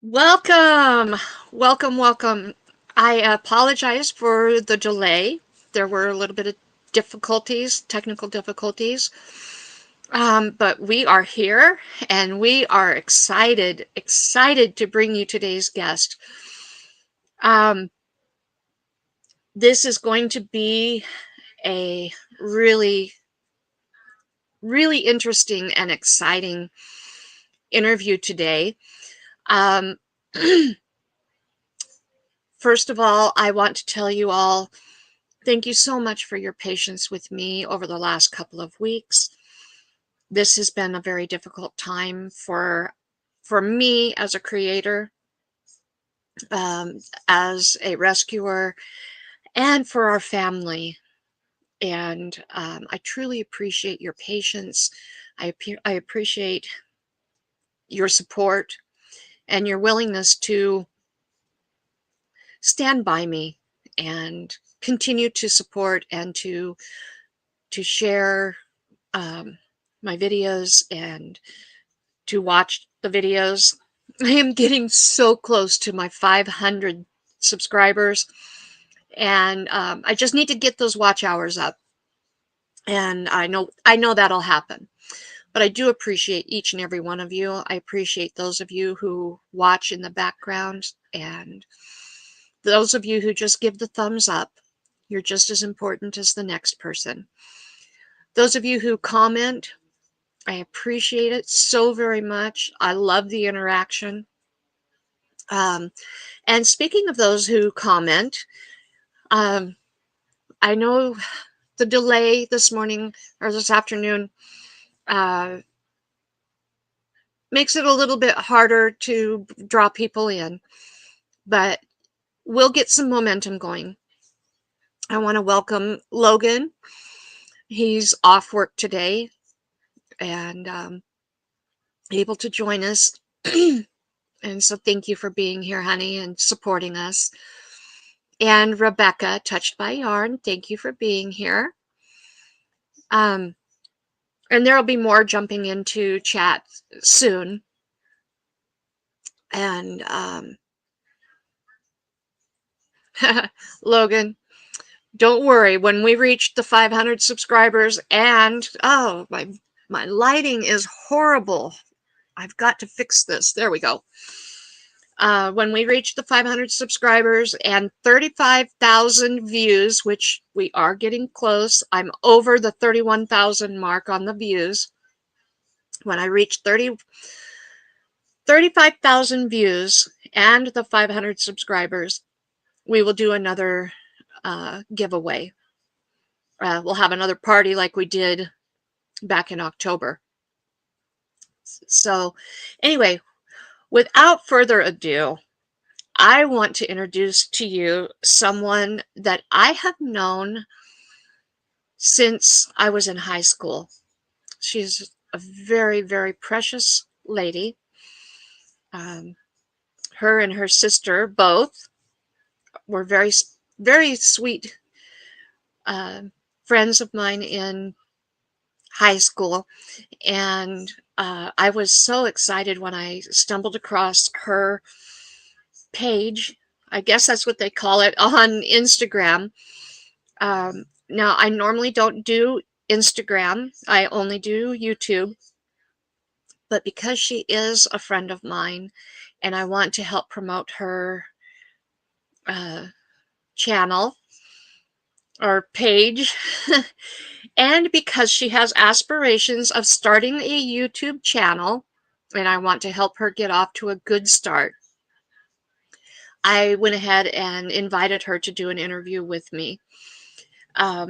Welcome, welcome. I apologize for the delay. There were a little bit of difficulties, technical difficulties, but we are here and we are excited to bring you today's guest. Um, this is going to be a really, really interesting and exciting interview today. Um, First of all, I want to tell you all thank you so much for your patience with me over the last couple of weeks. This has been a very difficult time for me as a creator, um, as a rescuer, and for our family. And I truly appreciate your patience. I appreciate your support and your willingness to stand by me and continue to support and to share my videos and to watch the videos. I am getting so close to my 500 subscribers, and I just need to get those watch hours up. And I know that'll happen. But I do appreciate each and every one of you. I appreciate those of you who watch in the background and those of you who just give the thumbs up. You're just as important as the next person. Those of you who comment, I appreciate it so very much. I love the interaction. Um, and speaking of those who comment, um, I know the delay this morning or this afternoon uh, makes it a little bit harder to draw people in, but we'll get some momentum going. I want to welcome Logan. He's off work today and able to join us. And so thank you for being here, honey, and supporting us. And Rebecca, Touched by Yarn, thank you for being here. And there'll be more jumping into chat soon. And Logan, don't worry, when we reach the 500 subscribers and oh, my lighting is horrible. I've got to fix this. There we go. When we reach the 500 subscribers and 35,000 views, which we are getting close, I'm over the 31,000 mark on the views. When I reach 35,000 views and the 500 subscribers, we will do another giveaway. We'll have another party like we did back in October. So anyway, without further ado, I want to introduce to you someone that I have known since I was in high school. She's a very, very precious lady. Her and her sister both were very, very sweet friends of mine in high school. And I was so excited when I stumbled across her page. I guess that's what they call it on Instagram. Now, I normally don't do Instagram. I only do YouTube. But because she is a friend of mine and I want to help promote her channel or page, and because she has aspirations of starting a YouTube channel and I want to help her get off to a good start, I went ahead and invited her to do an interview with me.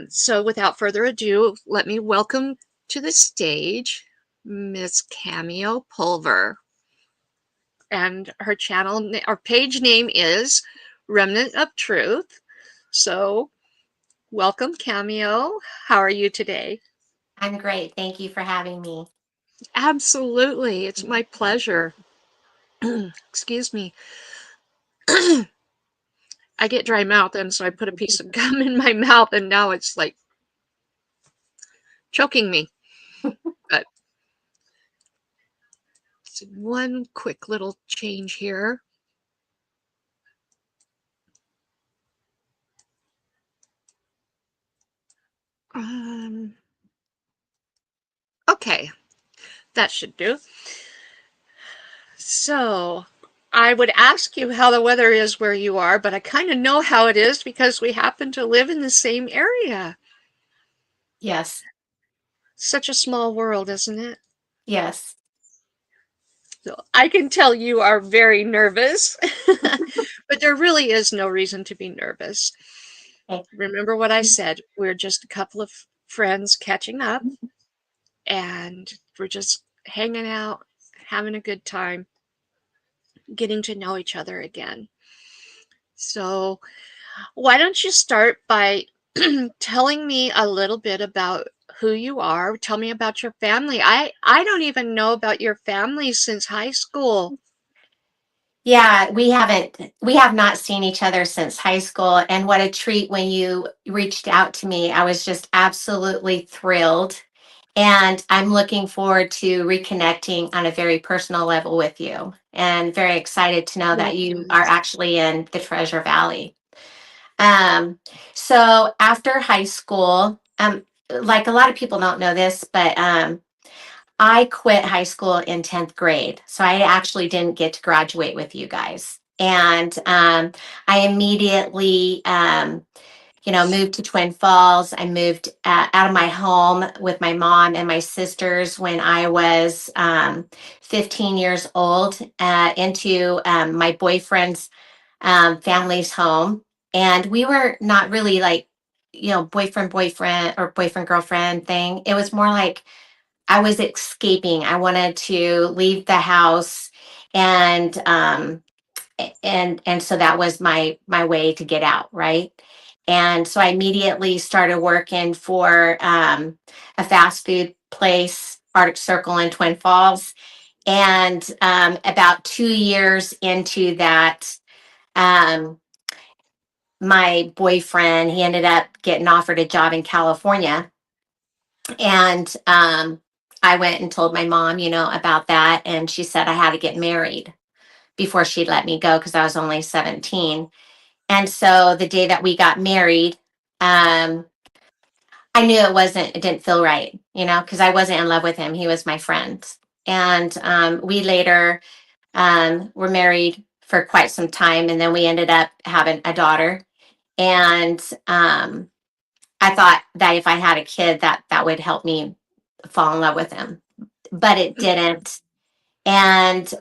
So without further ado, let me welcome to the stage Miss Cameo Pulver. And her channel, our page name is Remnant of Truth. So welcome, Cameo. How are you today? I'm great. Thank you for having me. Absolutely. It's my pleasure. Excuse me. I get dry mouth, and so I put a piece of gum in my mouth, and now it's like choking me. But So one quick little change here. Um, okay, that should do. So I would ask you how the weather is where you are, but I kind of know how it is because we happen to live in the same area. Yes. Such a small world, isn't it? Yes. So I can tell you are very nervous, but there really is no reason to be nervous. Okay. Remember what I said. We're just a couple of friends catching up, and we're just hanging out, having a good time, getting to know each other again. So, why don't you start by telling me a little bit about who you are? Tell me about your family. I don't even know about your family since high school. Yeah, we have not seen each other since high school. And what a treat when you reached out to me. I was just absolutely thrilled. And I'm looking forward to reconnecting on a very personal level with you, and very excited to know that you are Likewise. actually in the Treasure Valley. Um, so after high school, like a lot of people don't know this, but I quit high school in 10th grade. So I actually didn't get to graduate with you guys. And I immediately, moved to Twin Falls. I moved out of my home with my mom and my sisters when I was 15 years old, into my boyfriend's family's home. And we were not really like, boyfriend or boyfriend girlfriend thing. It was more like I was escaping. I wanted to leave the house, and so that was my way to get out, right? And so I immediately started working for a fast food place, Arctic Circle in Twin Falls. And about 2 years into that, um, my boyfriend, he ended up getting offered a job in California. And I went and told my mom, about that. And she said I had to get married before she'd let me go because I was only 17. And so the day that we got married, um, I knew it didn't feel right, because I wasn't in love with him. He was my friend. And we later were married for quite some time. And then we ended up having a daughter. And I thought that if I had a kid, that would help me fall in love with him, but it didn't. And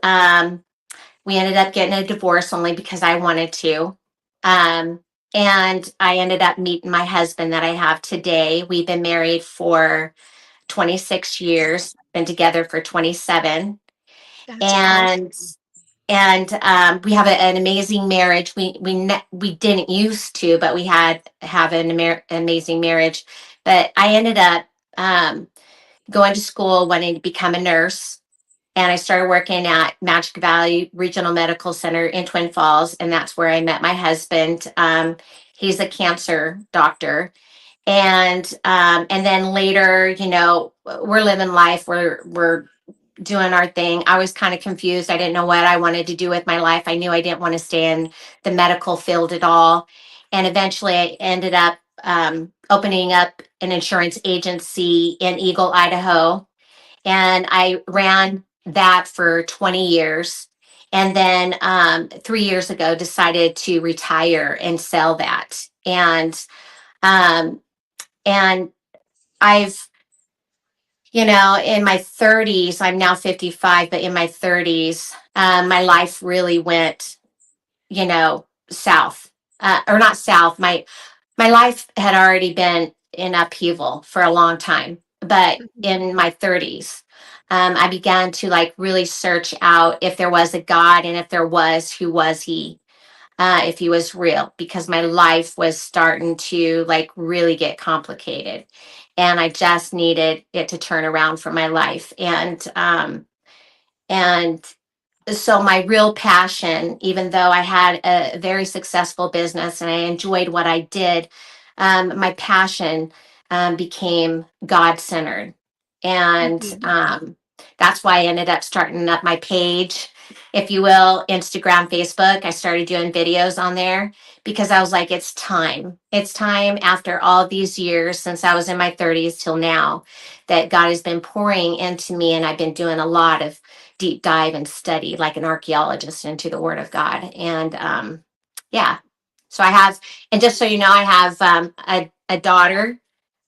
we ended up getting a divorce only because I wanted to. Um, and I ended up meeting my husband that I have today. We've been married for 26 years, been together for 27. That's And awesome. we have an amazing marriage. We didn't used to, but we have an amazing marriage. But I ended up going to school wanting to become a nurse, and I started working at Magic Valley Regional Medical Center in Twin Falls, and that's where I met my husband. He's a cancer doctor, and then later, we're living life. We're doing our thing. I was kind of confused. I didn't know what I wanted to do with my life. I knew I didn't want to stay in the medical field at all, and eventually, I ended up opening up an insurance agency in Eagle, Idaho, and I ran that for 20 years. And then 3 years ago, decided to retire and sell that. Um, and I've, in my 30s, I'm now 55, but in my 30s, my life really went, south, or not south. My life had already been in upheaval for a long time, but Mhm. in my 30s, I began to like really search out if there was a God, and if there was, who was he? If he was real, because my life was starting to like really get complicated, and I just needed it to turn around for my life. And so my real passion, even though I had a very successful business and I enjoyed what I did, my passion became God centered. And Mhm. That's why I ended up starting up my page, if you will, Instagram, Facebook. I started doing videos on there because I was like, it's time. It's time after all these years since I was in my 30s till now that God has been pouring into me. And I've been doing a lot of deep dive and study like an archaeologist into the Word of God. And yeah, so I have, and just so you know, I have a daughter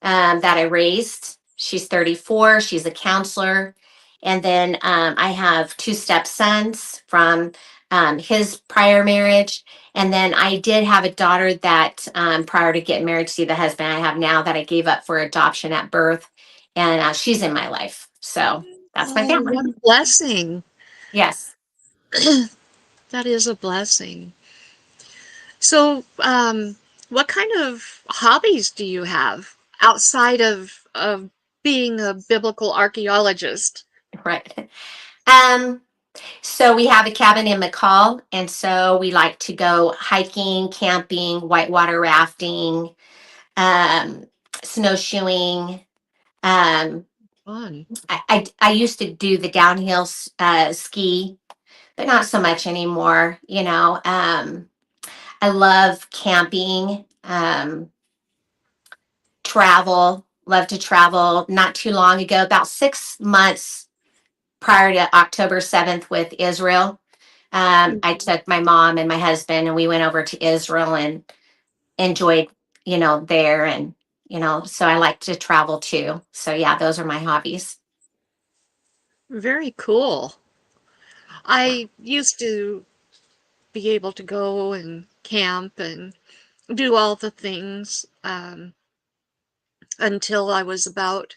that I raised. She's 34. She's a counselor. And then I have two stepsons from his prior marriage. And then I did have a daughter that prior to getting married to the husband I have now that I gave up for adoption at birth. And she's in my life. So that's my Oh, family. what a blessing. Yes. That is a blessing. So, what kind of hobbies do you have outside of being a biblical archaeologist? Right. Um, So we have a cabin in McCall, and so we like to go hiking, camping, whitewater rafting, um, snowshoeing. Um, Fun. I used to do the downhill ski, but not so much anymore. I love camping, travel. Love to travel. Not too long ago, about 6 months prior to October 7th with Israel. I took my mom and my husband and we went over to Israel and enjoyed, there. And, so I like to travel too. So yeah, those are my hobbies. Very cool. I used to be able to go and camp and do all the things until I was about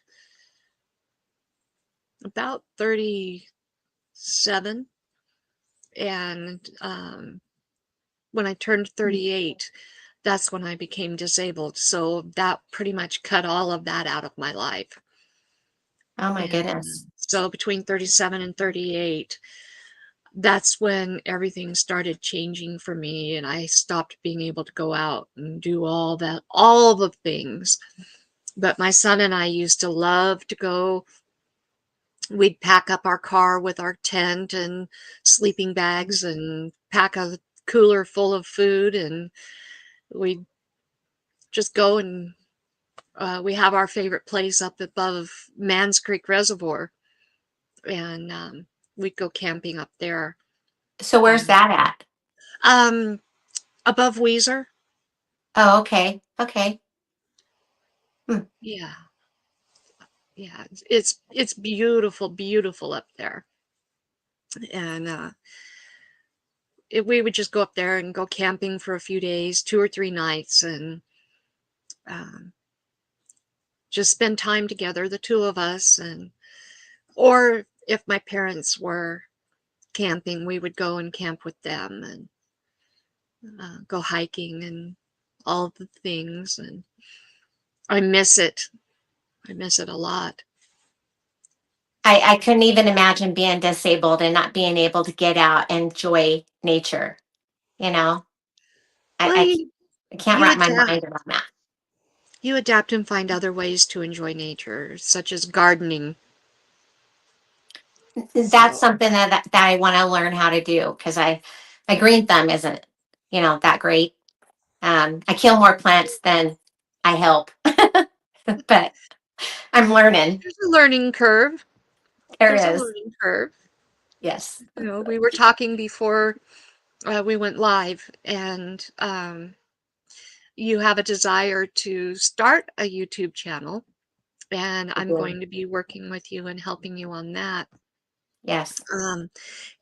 37, and when I turned 38, that's when I became disabled. So that pretty much cut all of that out of my life. Oh my And goodness. so between 37 and 38, that's when everything started changing for me, and I stopped being able to go out and do all the things. But my son and I used to love to go. We'd pack up our car with our tent and sleeping bags and pack a cooler full of food, and we'd just go and we have our favorite place up above Mans Creek Reservoir, and we'd go camping up there. So where's And that at? above Weezer, Oh, okay. Okay. Hmm. yeah, yeah, it's beautiful, beautiful up there, and we would just go up there and go camping for a few days, 2 or 3 nights, and um, just spend time together, the two of us, and or if my parents were camping, we would go and camp with them and go hiking and all the things. And I miss it. I miss it a lot. I couldn't even imagine being disabled and not being able to get out and enjoy nature. You know, I, Well, I, I can't you wrap my adapt. mind around that. You adapt and find other ways to enjoy nature, such as gardening. That's So, something that I want to learn how to do because my green thumb isn't, that great. I kill more plants than I help, but I'm learning. there's a learning curve. There There's a is. learning curve. Yes. We were talking before we went live, and you have a desire to start a YouTube channel, and I I'm do. going to be working with you and helping you on that. Yes. Um,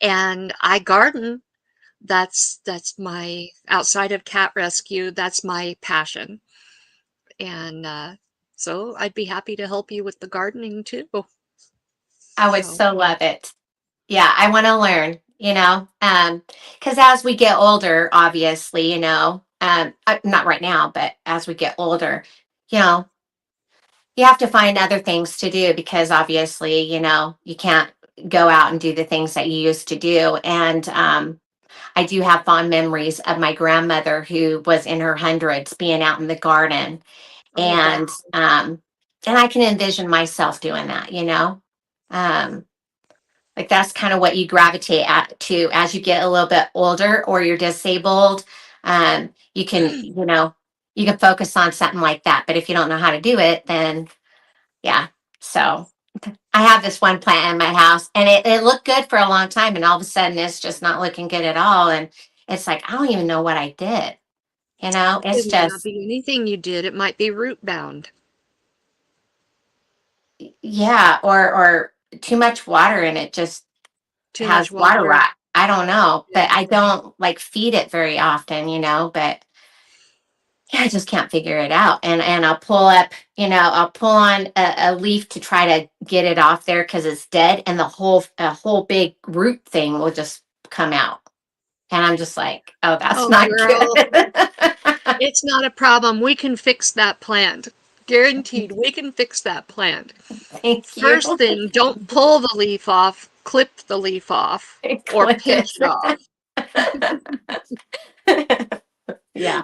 and I garden. That's my outside of cat rescue. That's my passion, and so I'd be happy to help you with the gardening too. I would So, so love it. Yeah, I want to learn, because as we get older, obviously, not right now, but as we get older, you know, you have to find other things to do because obviously, you can't go out and do the things that you used to do. And I do have fond memories of my grandmother who was in her hundreds being out in the garden. oh wow, And I can envision myself doing that. Um, Like that's kind of what you gravitate to as you get a little bit older or you're disabled. You can, you can focus on something like that. But if you don't know how to do it, then yeah. So I have this one plant in my house and it looked good for a long time. And all of a sudden it's just not looking good at all. And it's like, I don't even know what I did. It's It may not just, be anything you did. It might be root bound. yeah, or too much water and it just Too much has water water. rot. I don't know, but Yeah. I don't like feed it very often, but yeah, I just can't figure it out. And I'll pull up, I'll pull on a leaf to try to get it off there because it's dead, and a whole big root thing will just come out. And I'm just like, oh, that's Oh, not girl, good. it's not a problem. We can fix that plant. Guaranteed, we can fix that plant. Thank you. First thing, don't pull the leaf off, clip the leaf off, or Clip pinch it off. it. Yeah.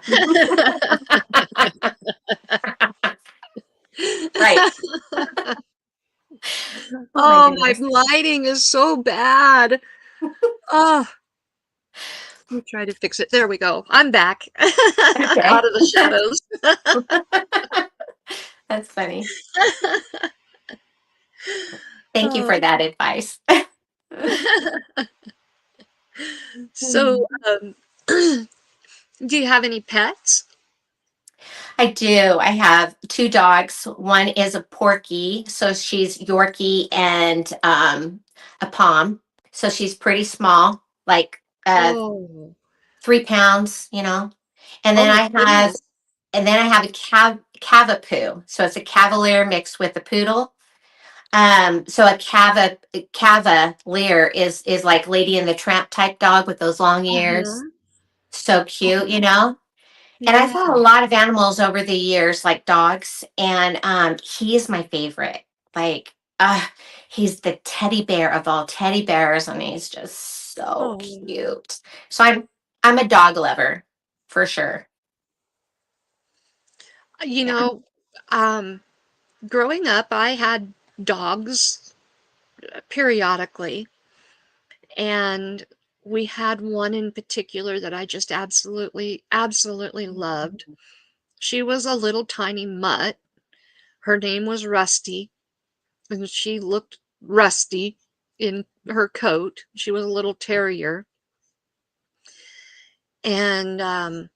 Right. Oh my Oh, my goodness. lighting is so bad. Oh, let me try to fix it. There we go. I'm back Okay. out of the shadows. That's funny. Thank you Oh. for that advice. So, do you have any pets? I do. I have two dogs. One is a Porky, so she's Yorkie and a Pom. So she's pretty small, like Oh, 3 pounds, And then oh I have goodness. a Cavapoo. So it's a Cavalier mixed with a poodle. So a Cavalier is like Lady and the Tramp type dog with those long ears. Uh-huh. So cute, And I've Yeah. had a lot of animals over the years, like dogs, and he's my favorite. Like, he's the teddy bear of all teddy bears, and he's just so Oh, cute. So I'm a dog lover for sure. you Yeah. know, um, growing up, I had dogs periodically, and we had one in particular that I just absolutely, absolutely loved. She was a little tiny mutt. Her name was Rusty, and she looked rusty in her coat. She was a little terrier. And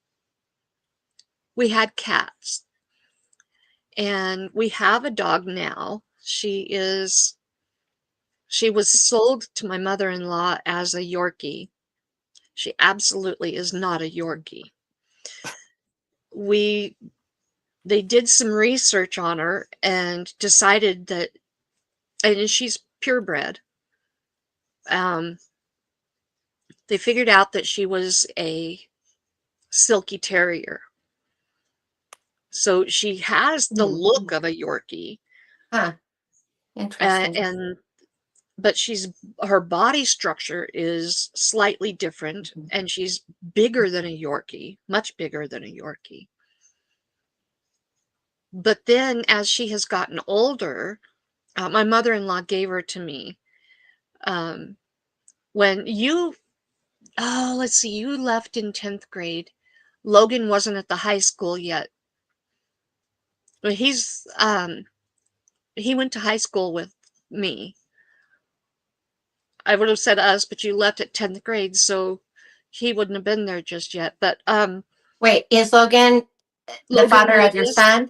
we had cats. And we have a dog now. She was sold to my mother-in-law as a Yorkie. She absolutely is not a Yorkie. We They did some research on her and decided that, and she's purebred. Um, they figured out that she was a silky terrier. So she has the Hmm. look of a Yorkie, Huh. Interesting. and but her body structure is slightly different, and she's bigger than a Yorkie, much bigger than a Yorkie. But then as she has gotten older, my mother-in-law gave her to me. Um, when you, oh, let's see, you left in 10th grade. Logan wasn't at the high school yet. But he went to high school with me. I would have said us, but you left at 10th grade, so he wouldn't have been there just yet. But Wait, is Logan the Logan father of your Lewis, son?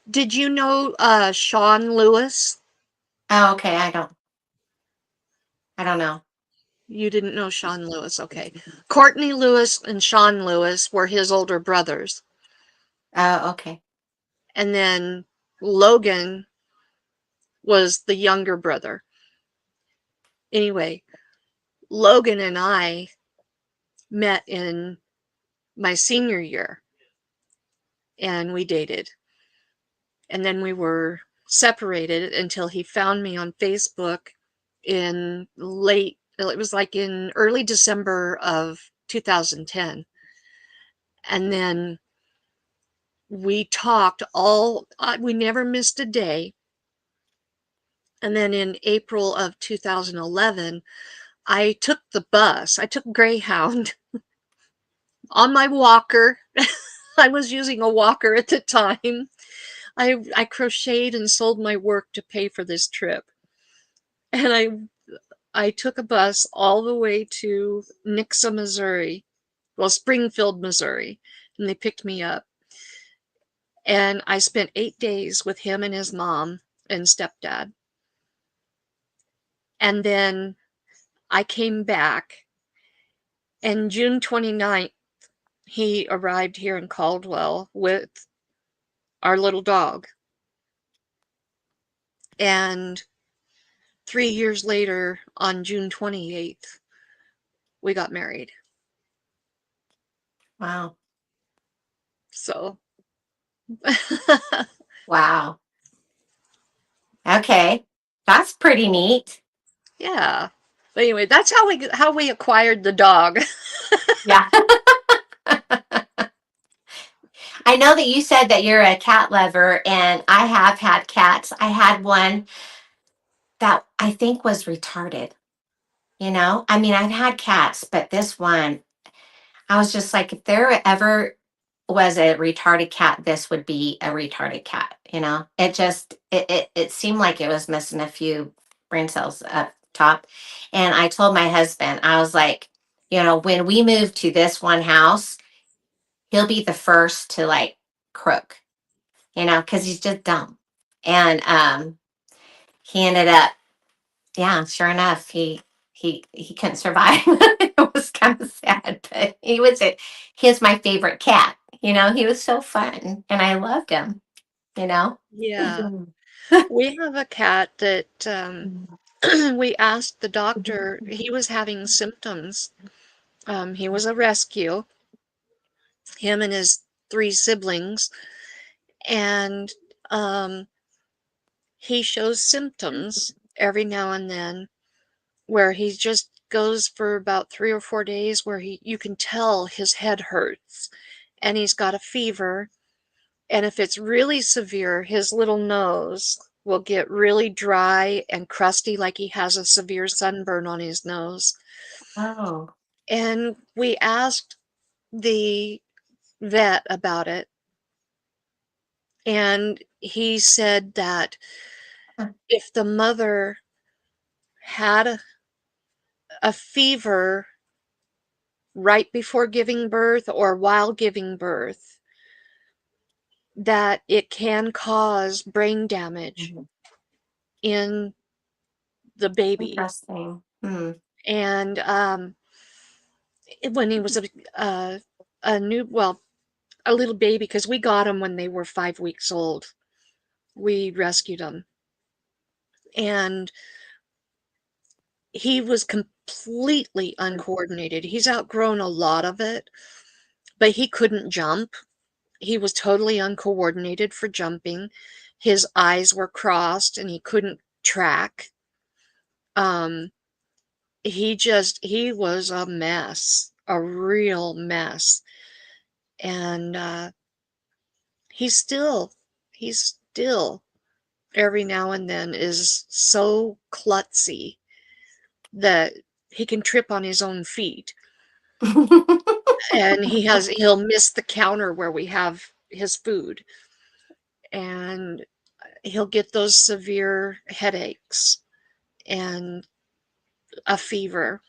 did you know Sean Lewis? Oh, okay. I don't know. You didn't know Sean Lewis, okay. Courtney Lewis and Sean Lewis were his older brothers. Oh, okay. And then Logan was the younger brother. Anyway, Logan and I met in my senior year and we dated. And then we were separated until he found me on Facebook it was like in early December of 2010. And then we talked we never missed a day. And then in April of 2011, I took the bus. I took Greyhound on my walker. I was using a walker at the time. I crocheted and sold my work to pay for this trip. And I took a bus all the way to Nixa, Missouri. Well, Springfield, Missouri. And they picked me up. And I spent 8 days with him and his mom and stepdad. And then I came back. And June 29th, he arrived here in Caldwell with our little dog. And 3 years later, on June 28th, we got married. Wow. So, Wow. Okay. That's pretty neat. yeah. But anyway, that's how we acquired the dog. Yeah. I know that you said that you're a cat lover, and I have had cats. I had one that I think was retarded. I mean, I've had cats, but this one, I was just like, if there ever was a retarded cat, this would be a retarded cat. It seemed like it was missing a few brain cells up top. And I told my husband, I was like, when we move to this one house, he'll be the first to like croak, because he's just dumb. And he ended up, yeah, sure enough, he couldn't survive. It was kind of sad, but he was my favorite cat. He was so fun, and I loved him. You know. Yeah. We have a cat that we asked the doctor, he was having symptoms. He was a rescue, him and his three siblings, and he shows symptoms every now and then where he just goes for about 3 or 4 days where you can tell his head hurts and he's got a fever. And if it's really severe, his little nose will get really dry and crusty, like he has a severe sunburn on his nose. Oh. And we asked the vet about it, and he said that if the mother had a fever right before giving birth or while giving birth, that it can cause brain damage Mhm. in the baby. Interesting. Hmm. And when he was a well, a little baby, because we got him when they were 5 weeks old, we rescued him, and he was completely uncoordinated. He's outgrown a lot of it, but he couldn't jump. He was totally uncoordinated for jumping. His eyes were crossed and he couldn't track. Um, he was a mess, a real mess. And he's still every now and then is so klutzy that he can trip on his own feet. And he'll miss the counter where we have his food. And he'll get those severe headaches and a fever.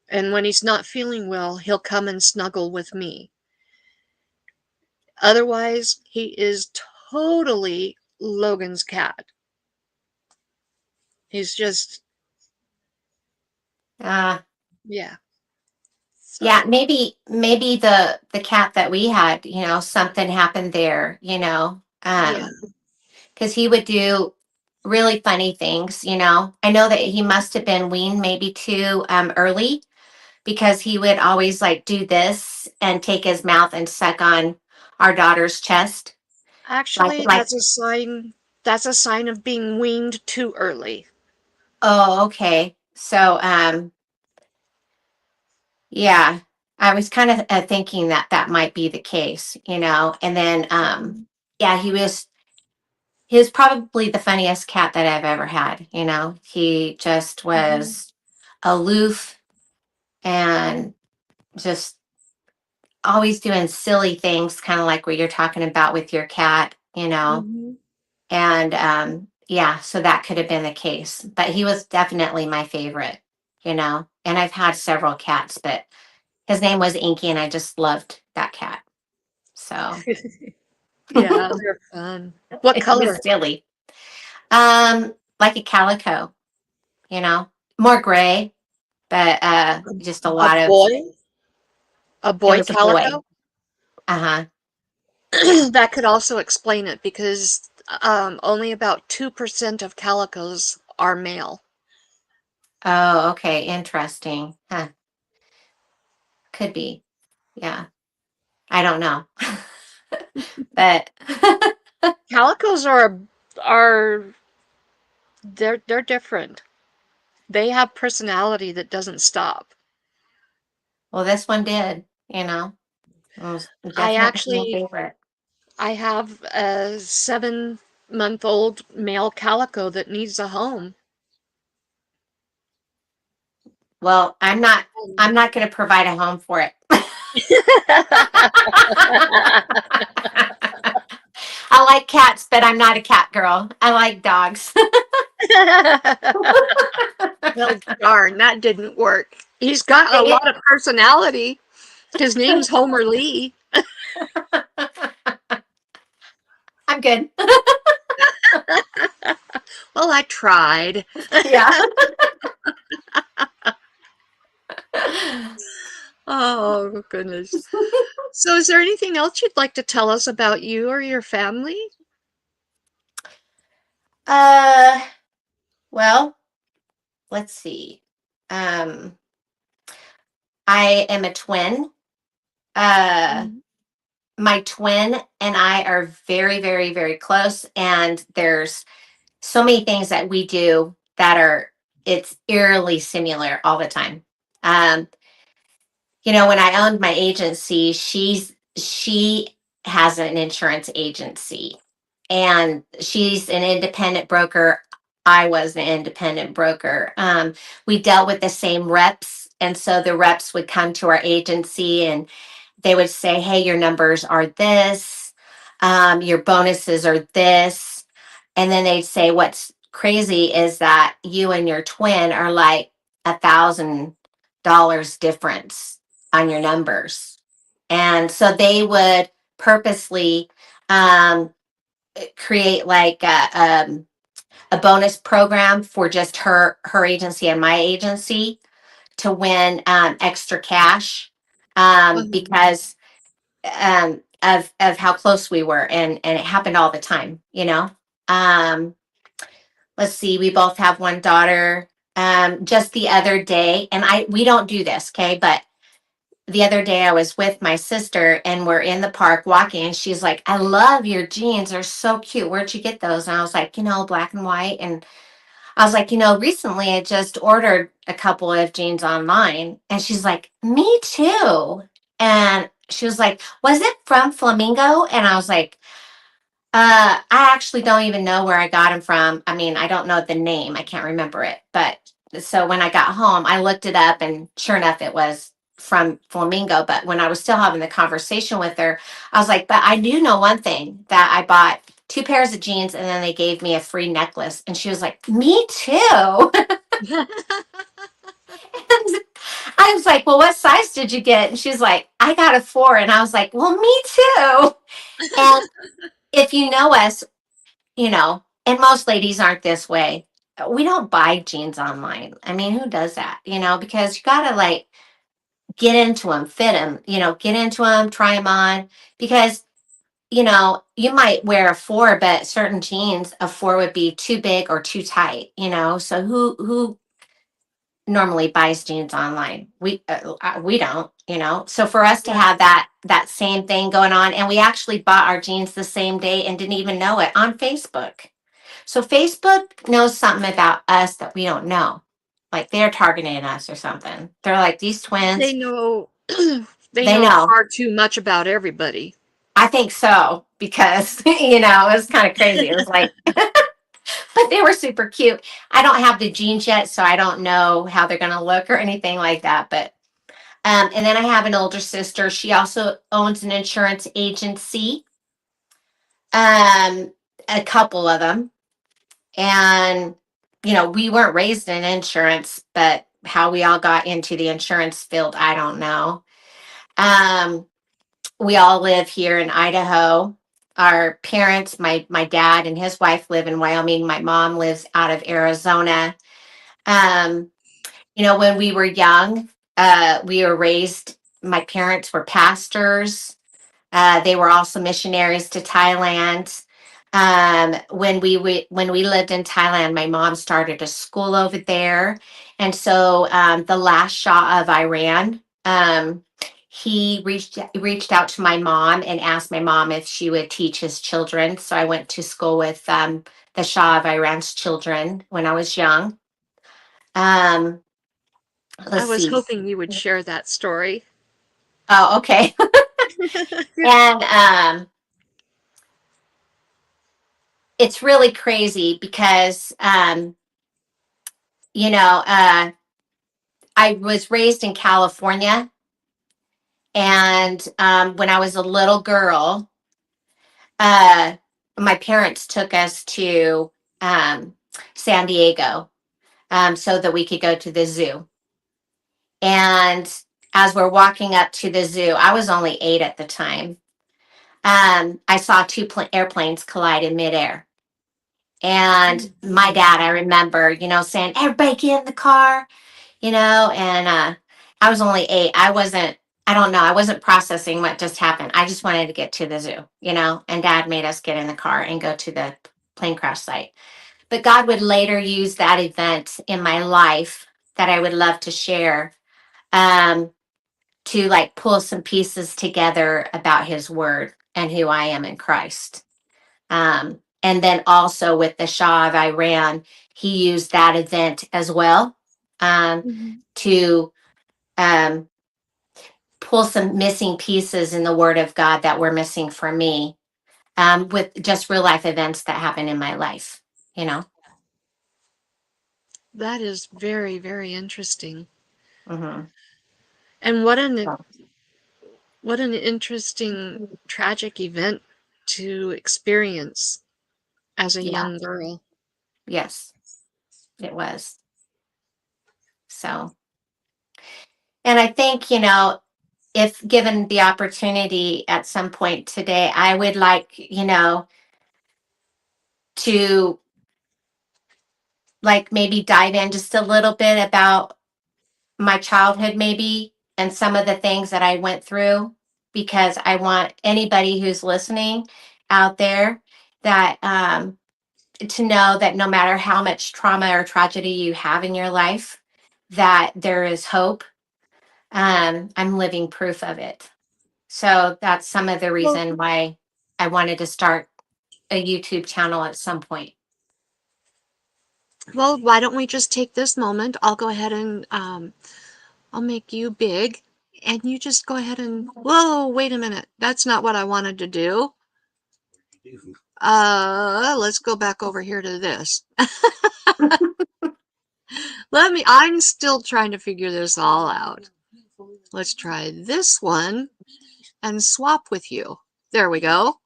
And when he's not feeling well, he'll come and snuggle with me. Otherwise, he is totally Logan's cat. He's just, uh, yeah. yeah, So, maybe the cat that we had, something happened there, yeah. because he would do really funny things. I know that he must have been weaned maybe too early, because he would always like do this and take his mouth and suck on our daughter's chest, Actually, like that's a sign of being weaned too early. oh, okay. So yeah, I was kind of thinking that that might be the case, and then Mhm. yeah, he was. he was probably the funniest cat that I've ever had. He just Mhm. was aloof and just always doing silly things, kind of like what you're talking about with your cat. Mhm. And yeah, so that could have been the case. But he was definitely my favorite. And I've had several cats, but his name was Inky, and I just loved that cat. So Yeah, they're fun. What it was color? silly. Like a calico, you know, more gray, but just a A lot of. boy? A It boy was a boy. calico? Uh-huh. Yeah. That could also explain it because only about 2% of calicos are male. Oh, okay. Interesting. Huh. Could be. Yeah. I don't know. But Calicos are they're different. They have personality that doesn't stop. well, this one did, it was I definitely my actually favorite. I have a 7-month-old male calico that needs a home. Well, I'm not going to provide a home for it. I like cats, but I'm not a cat girl. I like dogs. Well, darn, that didn't work. He's got a Dang lot of personality. His name's Homer Lee. it. I'm good. Well, I tried. Yeah. Oh, goodness. So, is there anything else you'd like to tell us about you or your family? uh, well, let's see. Um, I am a twin. Uh, Mhm. my twin and I are very, very, very close, and there's so many things that we do that are it's eerily similar all the time. Um, when I owned my agency, she has an insurance agency, and she's an independent broker. I was an independent broker. We dealt with the same reps, and so the reps would come to our agency and they would say, "Hey, your numbers are this, your bonuses are this," and then they'd say, "What's crazy is that you and your twin are like $1,000 difference on your numbers." And so they would purposely um, create like a bonus program for just her agency and my agency to win extra cash Um, because of how close we were, and it happened all the time. um let's see, we both have one daughter. Just the other day, and I we don't do this, okay, but the other day I was with my sister and we're in the park walking, and she's like, "I love your jeans, they're so cute, where'd you get those?" And I was like, black and white. And I was like, recently I just ordered a couple of jeans online. And she's like, "Me too." And she was like, "Was it from Flamingo?" And I was like, I actually don't even know where I got them from. I mean, I don't know the name. I can't remember it. But so when I got home, I looked it up, and sure enough, it was from Flamingo. But when I was still having the conversation with her, I was like, "But I do know one thing, that I bought two pairs of jeans, and then they gave me a free necklace." And she was like, "Me too." And I was like, "Well, what size did you get?" And she's like, "I got a 4." And I was like, "Well, me too." And if you know us, and most ladies aren't this way. We don't buy jeans online. I mean, who does that? Because you got to like get into them, fit them, get into them, try them on. Because, you might wear a 4, but certain jeans, a 4 would be too big or too tight. So who normally buys jeans online? We don't. So for us to Yeah. have that same thing going on, and we actually bought our jeans the same day and didn't even know it on Facebook. So Facebook knows something about us that we don't know. Like they're targeting us or something. They're like, these They twins, know they they know know. far too much about everybody. I think so because it was kind of crazy. It was like, but they were super cute. I don't have the genes yet, so I don't know how they're going to look or anything like that. But and then I have an older sister. She also owns an insurance agency. Um, a couple of them, and we weren't raised in insurance, but how we all got into the insurance field, I don't know. Um, we all live here in Idaho. Our parents, my dad and his wife live in Wyoming. My mom lives out of Arizona. Um, when we were young, we were raised, my parents were pastors. They were also missionaries to Thailand. When we lived in Thailand, my mom started a school over there, and so the last Shah of Iran, he reached out to my mom and asked my mom if she would teach his children. So I went to school with the Shah of Iran's children when I was young. Um, I let's was see. hoping you would share that story. Oh, okay. And it's really crazy because you know, uh, I was raised in California, and when I was a little girl, uh, my parents took us to San Diego so that we could go to the zoo. And as we're walking up to the zoo, I was only 8 at the time. I saw two airplanes collide in midair. And my dad, I remember, saying, "Everybody get in the car," and I was only 8. I don't know, I wasn't processing what just happened. I just wanted to get to the zoo, and dad made us get in the car and go to the plane crash site. But God would later use that event in my life that I would love to share, um, to like pull some pieces together about his word and who I am in Christ. And then also with the Shah of Iran, he used that event as well, Mhm. to um, pull some missing pieces in the Word of God that were missing for me, with just real life events that happen in my life. You know. That is very, very interesting. Mm-hmm. And So, what an interesting tragic event to experience as a yeah. young girl. Yes, it was. So, and I think if given the opportunity at some point today, I would like to like maybe dive in just a little bit about my childhood maybe and some of the things that I went through, because I want anybody who's listening out there that to know that no matter how much trauma or tragedy you have in your life, that there is hope. I'm living proof of it. So that's some of the Well, reason why I wanted to start a YouTube channel at some point. well, why don't we just take this moment? I'll go ahead and I'll make you big, and you just go ahead and. Whoa, wait a minute. That's not what I wanted to do. Let's go back over here to this. I'm still trying to figure this all out. Let's try this one and swap with you. There we go.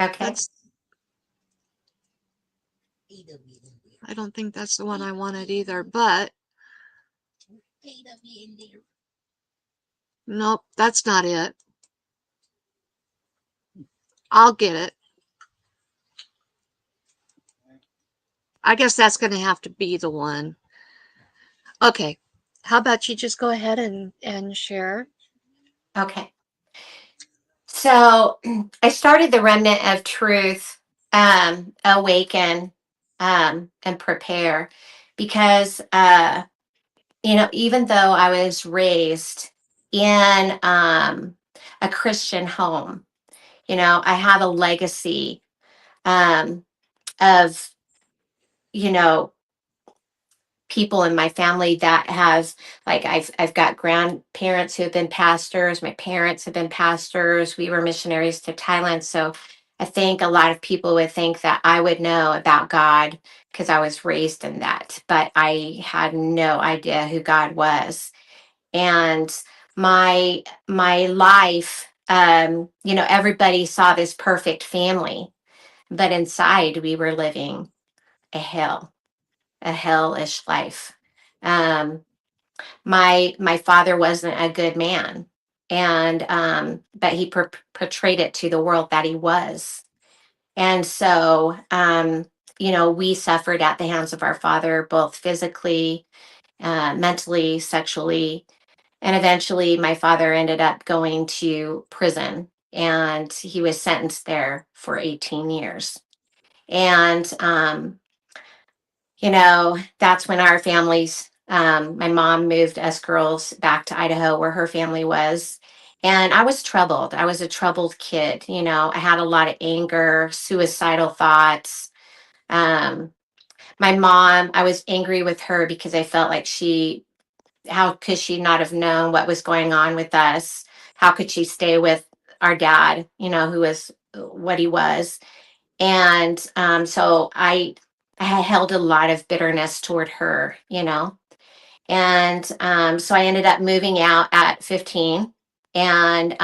Okay. That's, I don't think that's the one I wanted either, but nope, that's not it. I'll get it. I guess that's going to have to be the one. Okay. How about you just go ahead and share? Okay. So I started the Remnant of Truth, awaken, and prepare, because even though I was raised in a Christian home, I have a legacy of you know people in my family that have, like, I've got grandparents who have been pastors. My parents have been pastors. We were missionaries to Thailand. So I think a lot of people would think that I would know about God because I was raised in that, but I had no idea who God was. And my life, everybody saw this perfect family, but inside we were living a hell, a hellish life. Um, my father wasn't a good man, and but he portrayed it to the world that he was. And so, we suffered at the hands of our father, both physically, mentally, sexually, and eventually my father ended up going to prison, and he was sentenced there for 18 years. And that's when our families, my mom moved us girls back to Idaho where her family was. And I was troubled. I was a troubled kid. I had a lot of anger, suicidal thoughts. Um, my mom, I was angry with her because I felt like how could she not have known what was going on with us? How could she stay with our dad, who was what he was? And so I held a lot of bitterness toward her. And so I ended up moving out at 15 and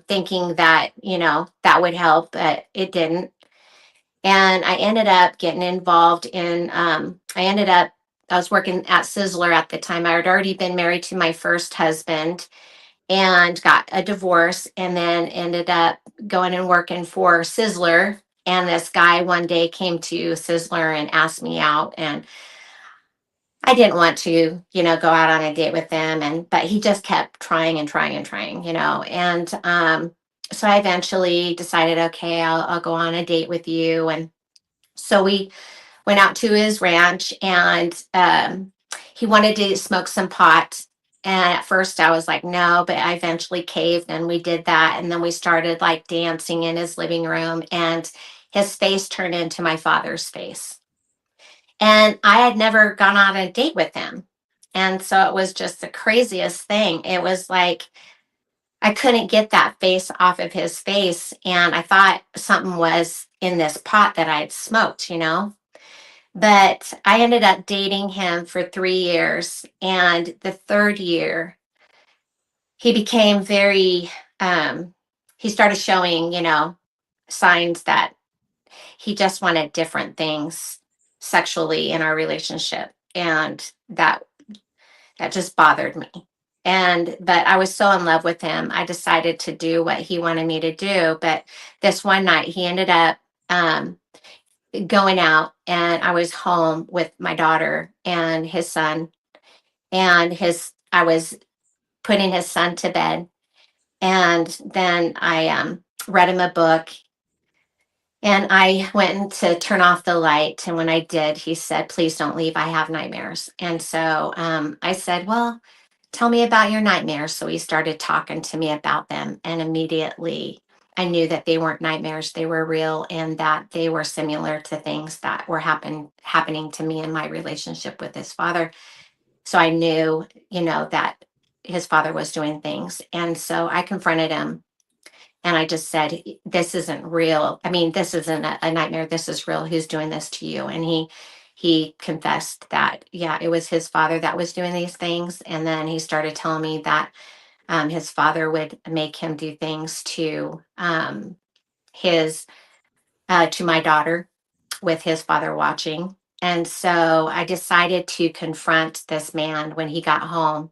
thinking that, that would help, but it didn't. And I ended up getting involved in, I was working at Sizzler at the time. I had already been married to my first husband and got a divorce, and then ended up going and working for Sizzler. And this guy one day came to Sizzler and asked me out, and I didn't want to, go out on a date with him, but he just kept trying and trying and trying, and so I eventually decided, okay, I'll go on a date with you. And so we went out to his ranch, and he wanted to smoke some pot. And at first I was like, no, but I eventually caved and we did that. And then we started like dancing in his living room, and his face turned into my father's face. And I had never gone on a date with him. And so it was just the craziest thing. It was like I couldn't get that face off of his face. And I thought something was in this pot that I had smoked. But I ended up dating him for 3 years. And the third year, he became he started showing, signs that he just wanted different things sexually in our relationship. And that just bothered me. But I was so in love with him, I decided to do what he wanted me to do. But this one night, he ended up um, going out, and I was home with my daughter and his son, and I was putting his son to bed. And then I read him a book, and I went to turn off the light. And when I did, he said, please don't leave. I have nightmares. And so I said, well, tell me about your nightmares. So he started talking to me about them. And immediately I knew that they weren't nightmares. They were real, and that they were similar to things that were happening to me in my relationship with his father. So I knew, that his father was doing things. And so I confronted him, and I just said, this isn't real. I mean, this isn't a nightmare. This is real. Who's doing this to you? And he confessed that, yeah, it was his father that was doing these things. And then he started telling me that his father would make him do things his to my daughter with his father watching. And so I decided to confront this man when he got home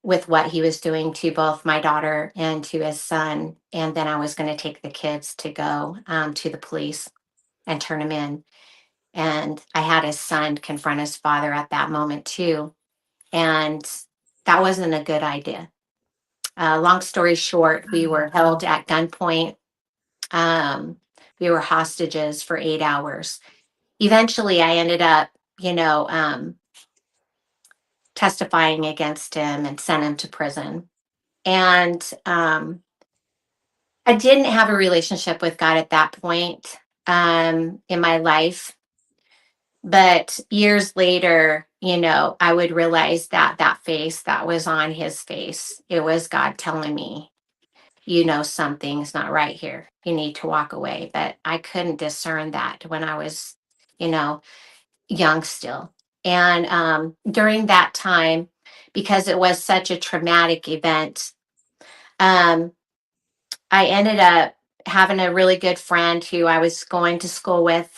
with what he was doing to both my daughter and to his son. And then I was going to take the kids to go to the police and turn him in. And I had his son confront his father at that moment too. And that wasn't a good idea. Long story short, we were held at gunpoint. Um, we were hostages for 8 hours. Eventually, I ended up, testifying against him and sent him to prison. And I didn't have a relationship with God at that point in my life. But years later, I would realize that that face that was on his face, it was God telling me, something's not right here. You need to walk away. But I couldn't discern that when I was, you know, young still. And during that time, because it was such a traumatic event, um, I ended up having a really good friend who I was going to school with,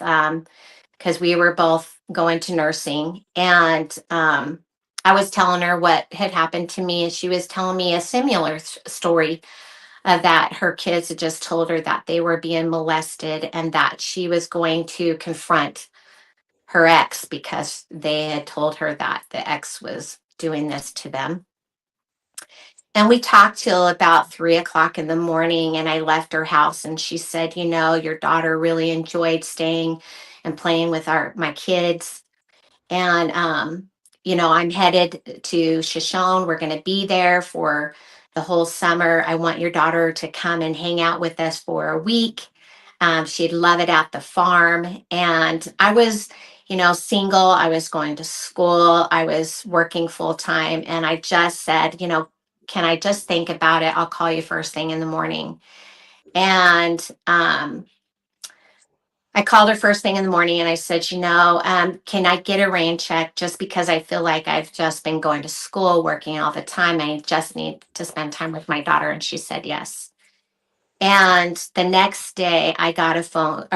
because we were both going to nursing. And I was telling her what had happened to me, and she was telling me a similar story, that her kids had just told her that they were being molested and that she was going to confront her ex because they had told her that the ex was doing this to them. And we talked till about 3 o'clock in the morning, and I left her house. And she said, your daughter really enjoyed staying and playing with my kids. And I'm headed to Shoshone. We're going to be there for the whole summer. I want your daughter to come and hang out with us for a week. She'd love it at the farm. And I was, single. I was going to school. I was working full time. And I just said, can I just think about it? I'll call you first thing in the morning. And I called her first thing in the morning and I said, can I get a rain check, just because I feel like I've just been going to school, working all the time. I just need to spend time with my daughter. And she said yes. And the next day I got a phone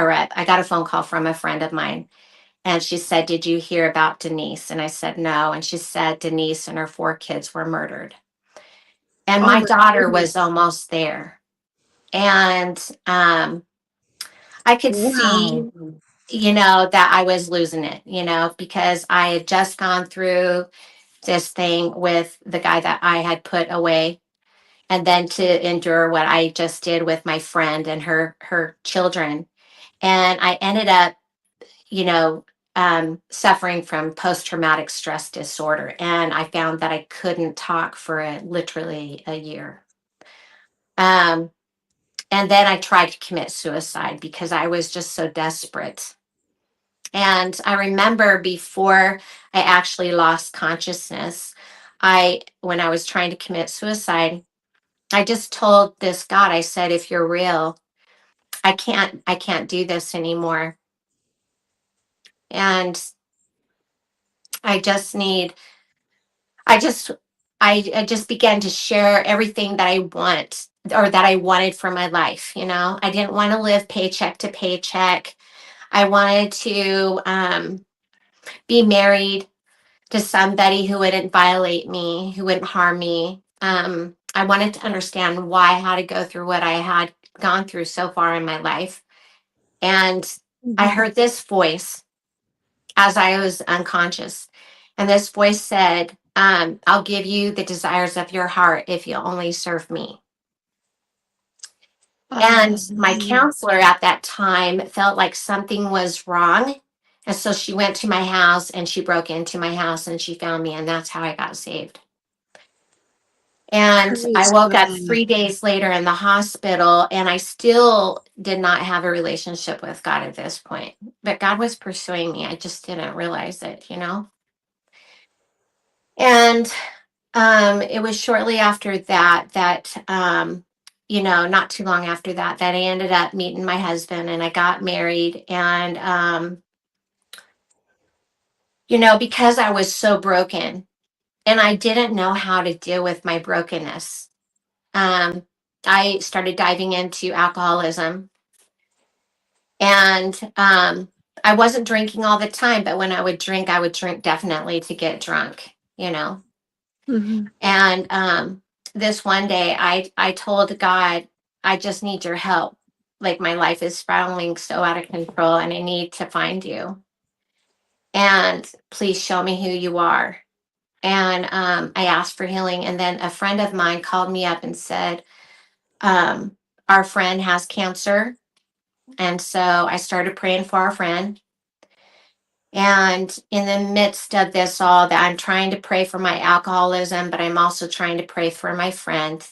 call from a friend of mine. And she said, did you hear about Denise? And I said, no. And she said, Denise and her 4 kids were murdered. And Oh my my daughter was goodness. almost there. And I could Wow. see, that I was losing it, because I had just gone through this thing with the guy that I had put away. And then to endure what I just did with my friend and her children. And I ended up, you know, suffering from post traumatic stress disorder. And I found that I couldn't talk for literally a year. Um, and then I tried to commit suicide because I was just so desperate. And I remember before I actually lost consciousness, when I was trying to commit suicide, I just told this God, I said, if you're real, I can't do this anymore. And I just need, I just, I just began to share everything that I want, or that I wanted for my life. I didn't want to live paycheck to paycheck. I wanted to be married to somebody who wouldn't violate me, who wouldn't harm me. I wanted to understand why I had to go through what I had gone through so far in my life. And I Mhm. heard this voice as I was unconscious. And this voice said, I'll give you the desires of your heart if you only serve me. And Oh, my nice. counselor at that time felt like something was wrong. And so she went to my house and she broke into my house and she found me. And that's how I got saved. And I Praise woke up God. 3 days later in the hospital, and I still did not have a relationship with God at this point. But God was pursuing me. I just didn't realize it. And it was shortly after that, not too long after that I ended up meeting my husband and I got married. And, because I was so broken and I didn't know how to deal with my brokenness, um, I started diving into alcoholism. And I wasn't drinking all the time, but when I would drink definitely to get drunk. Mhm. And this one day, I told God, I just need your help. Like my life is spiraling so out of control, and I need to find you. And please show me who you are. And I asked for healing. And then a friend of mine called me up and said, um, our friend has cancer. And so I started praying for our friend. And in the midst of this all, that I'm trying to pray for my alcoholism, but I'm also trying to pray for my friend.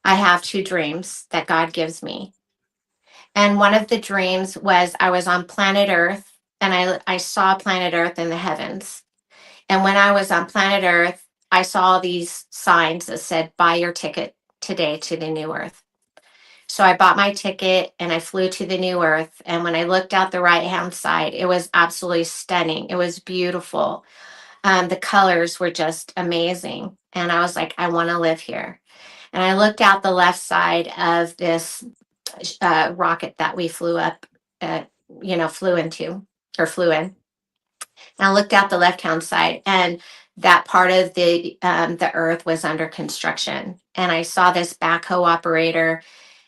I have 2 dreams that God gives me. And one of the dreams was I was on planet Earth, and I saw planet Earth in the heavens. And when I was on planet Earth, I saw these signs that said, buy your ticket today to the new Earth. So I bought my ticket and I flew to the new Earth. And when I looked out the right hand side, it was absolutely stunning. It was beautiful. The colors were just amazing. And I was like, I want to live here. And I looked out the left side of this rocket that we flew up, uh, flew into or flew in. And I looked out the left hand side, and that part of the earth was under construction. And I saw this backhoe operator,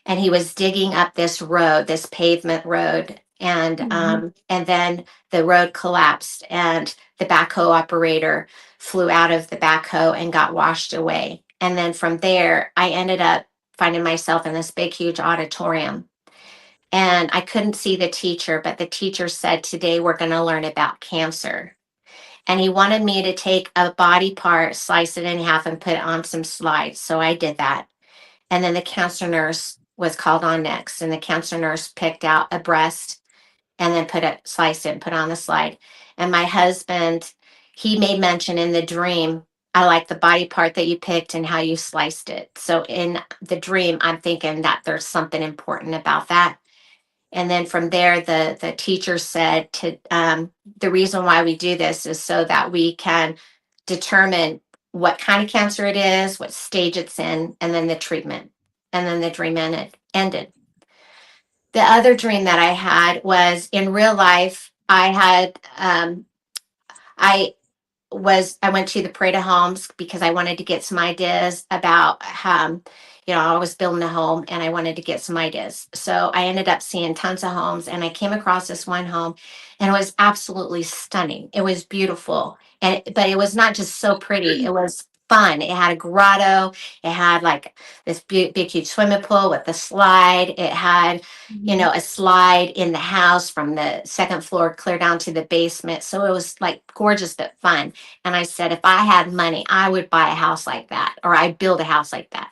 and he was digging up this road, this pavement road. And then the road collapsed, and the backhoe operator flew out of the backhoe and got washed away. And then from there, I ended up finding myself in this big, huge auditorium. And I couldn't see the teacher, but the teacher said, today we're going to learn about cancer. And he wanted me to take a body part, slice it in half, and put it on some slides. So I did that. And then the cancer nurse was called on next. And the cancer nurse picked out a breast and then sliced it and put it on the slide. And my husband, he made mention in the dream, I like the body part that you picked and how you sliced it. So in the dream, I'm thinking that there's something important about that. And then from there, the teacher said the reason why we do this is so that we can determine what kind of cancer it is, what stage it's in, and then the treatment. And then the dream ended. The other dream that I had was in real life. I I went to the Parade of Homes because I wanted to get some ideas about I was building a home and I wanted to get some ideas. So I ended up seeing tons of homes, and I came across this one home, and it was absolutely stunning. It was beautiful. But it was not just so pretty, it was fun. It had a grotto, it had like this big huge swimming pool with the slide. It had a slide in the house from the second floor clear down to the basement. So it was like gorgeous but fun. And I said, if I had money, I would buy a house like that, or I'd build a house like that.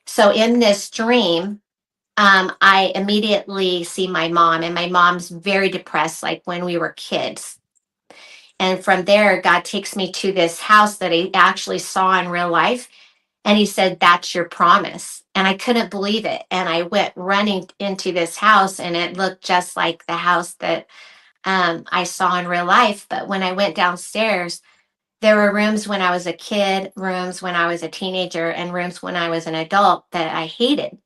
So in this dream, I immediately see my mom, and my mom's very depressed, like when we were kids. And from there, God takes me to this house that I actually saw in real life. And he said, that's your promise. And I couldn't believe it. And I went running into this house, and it looked just like the house that I saw in real life. But when I went downstairs, there were rooms when I was a kid, rooms when I was a teenager, and rooms when I was an adult that I hated.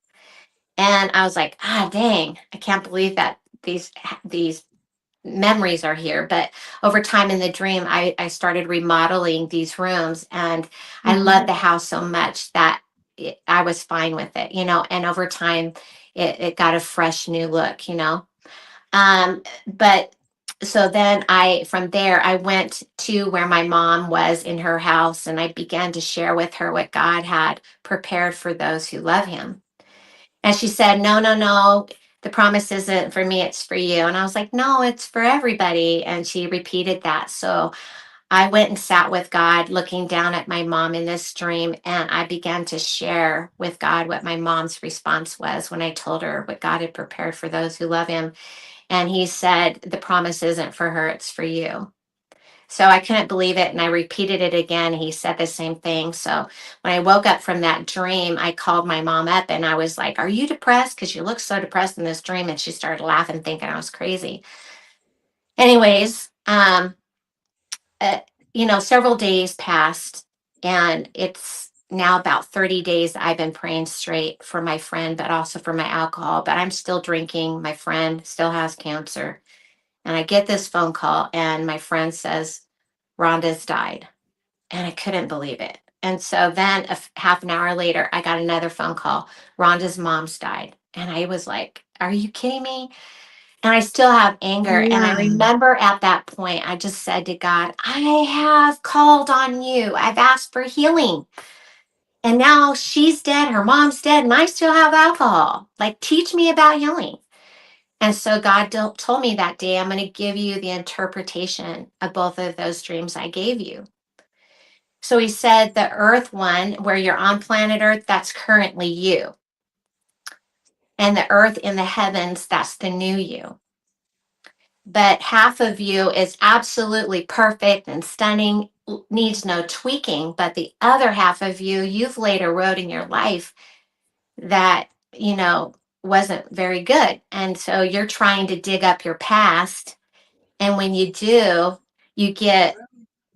And I was like, dang, I can't believe that these memories are here. But over time in the dream, I started remodeling these rooms, and I loved the house so much that I was fine with it, and over time it got a fresh new look. But so then from there, I went to where my mom was in her house, and I began to share with her what God had prepared for those who love him. And she said, no, no, no, the promise isn't for me, it's for you. And I was like, no, it's for everybody. And she repeated that. So I went and sat with God, looking down at my mom in this dream, and I began to share with God what my mom's response was when I told her what God had prepared for those who love him. And he said, the promise isn't for her, it's for you. So I couldn't believe it. And I repeated it again. He said the same thing. So when I woke up from that dream, I called my mom up and I was like, are you depressed? Because you look so depressed in this dream. And she started laughing, thinking I was crazy. Anyways, uh, several days passed, and it's now about 30 days I've been praying straight for my friend, but also for my alcohol. But I'm still drinking. My friend still has cancer. And I get this phone call, and my friend says, Rhonda's died. And I couldn't believe it. And so then half an hour later, I got another phone call. Rhonda's mom's died. And I was like, are you kidding me? And I still have anger. And I Yeah. remember at that point, I just said to God, I have called on you. I've asked for healing. And now she's dead, her mom's dead, and I still have alcohol. Like, teach me about healing. And so God told me that day, I'm going to give you the interpretation of both of those dreams I gave you. So he said the Earth one, where you're on planet Earth, that's currently you. And the Earth in the heavens, that's the new you. but half of you is absolutely perfect and stunning, needs no tweaking. But the other half of you, you've laid a road in your life that, wasn't very good. And so you're trying to dig up your past. And when you do, you get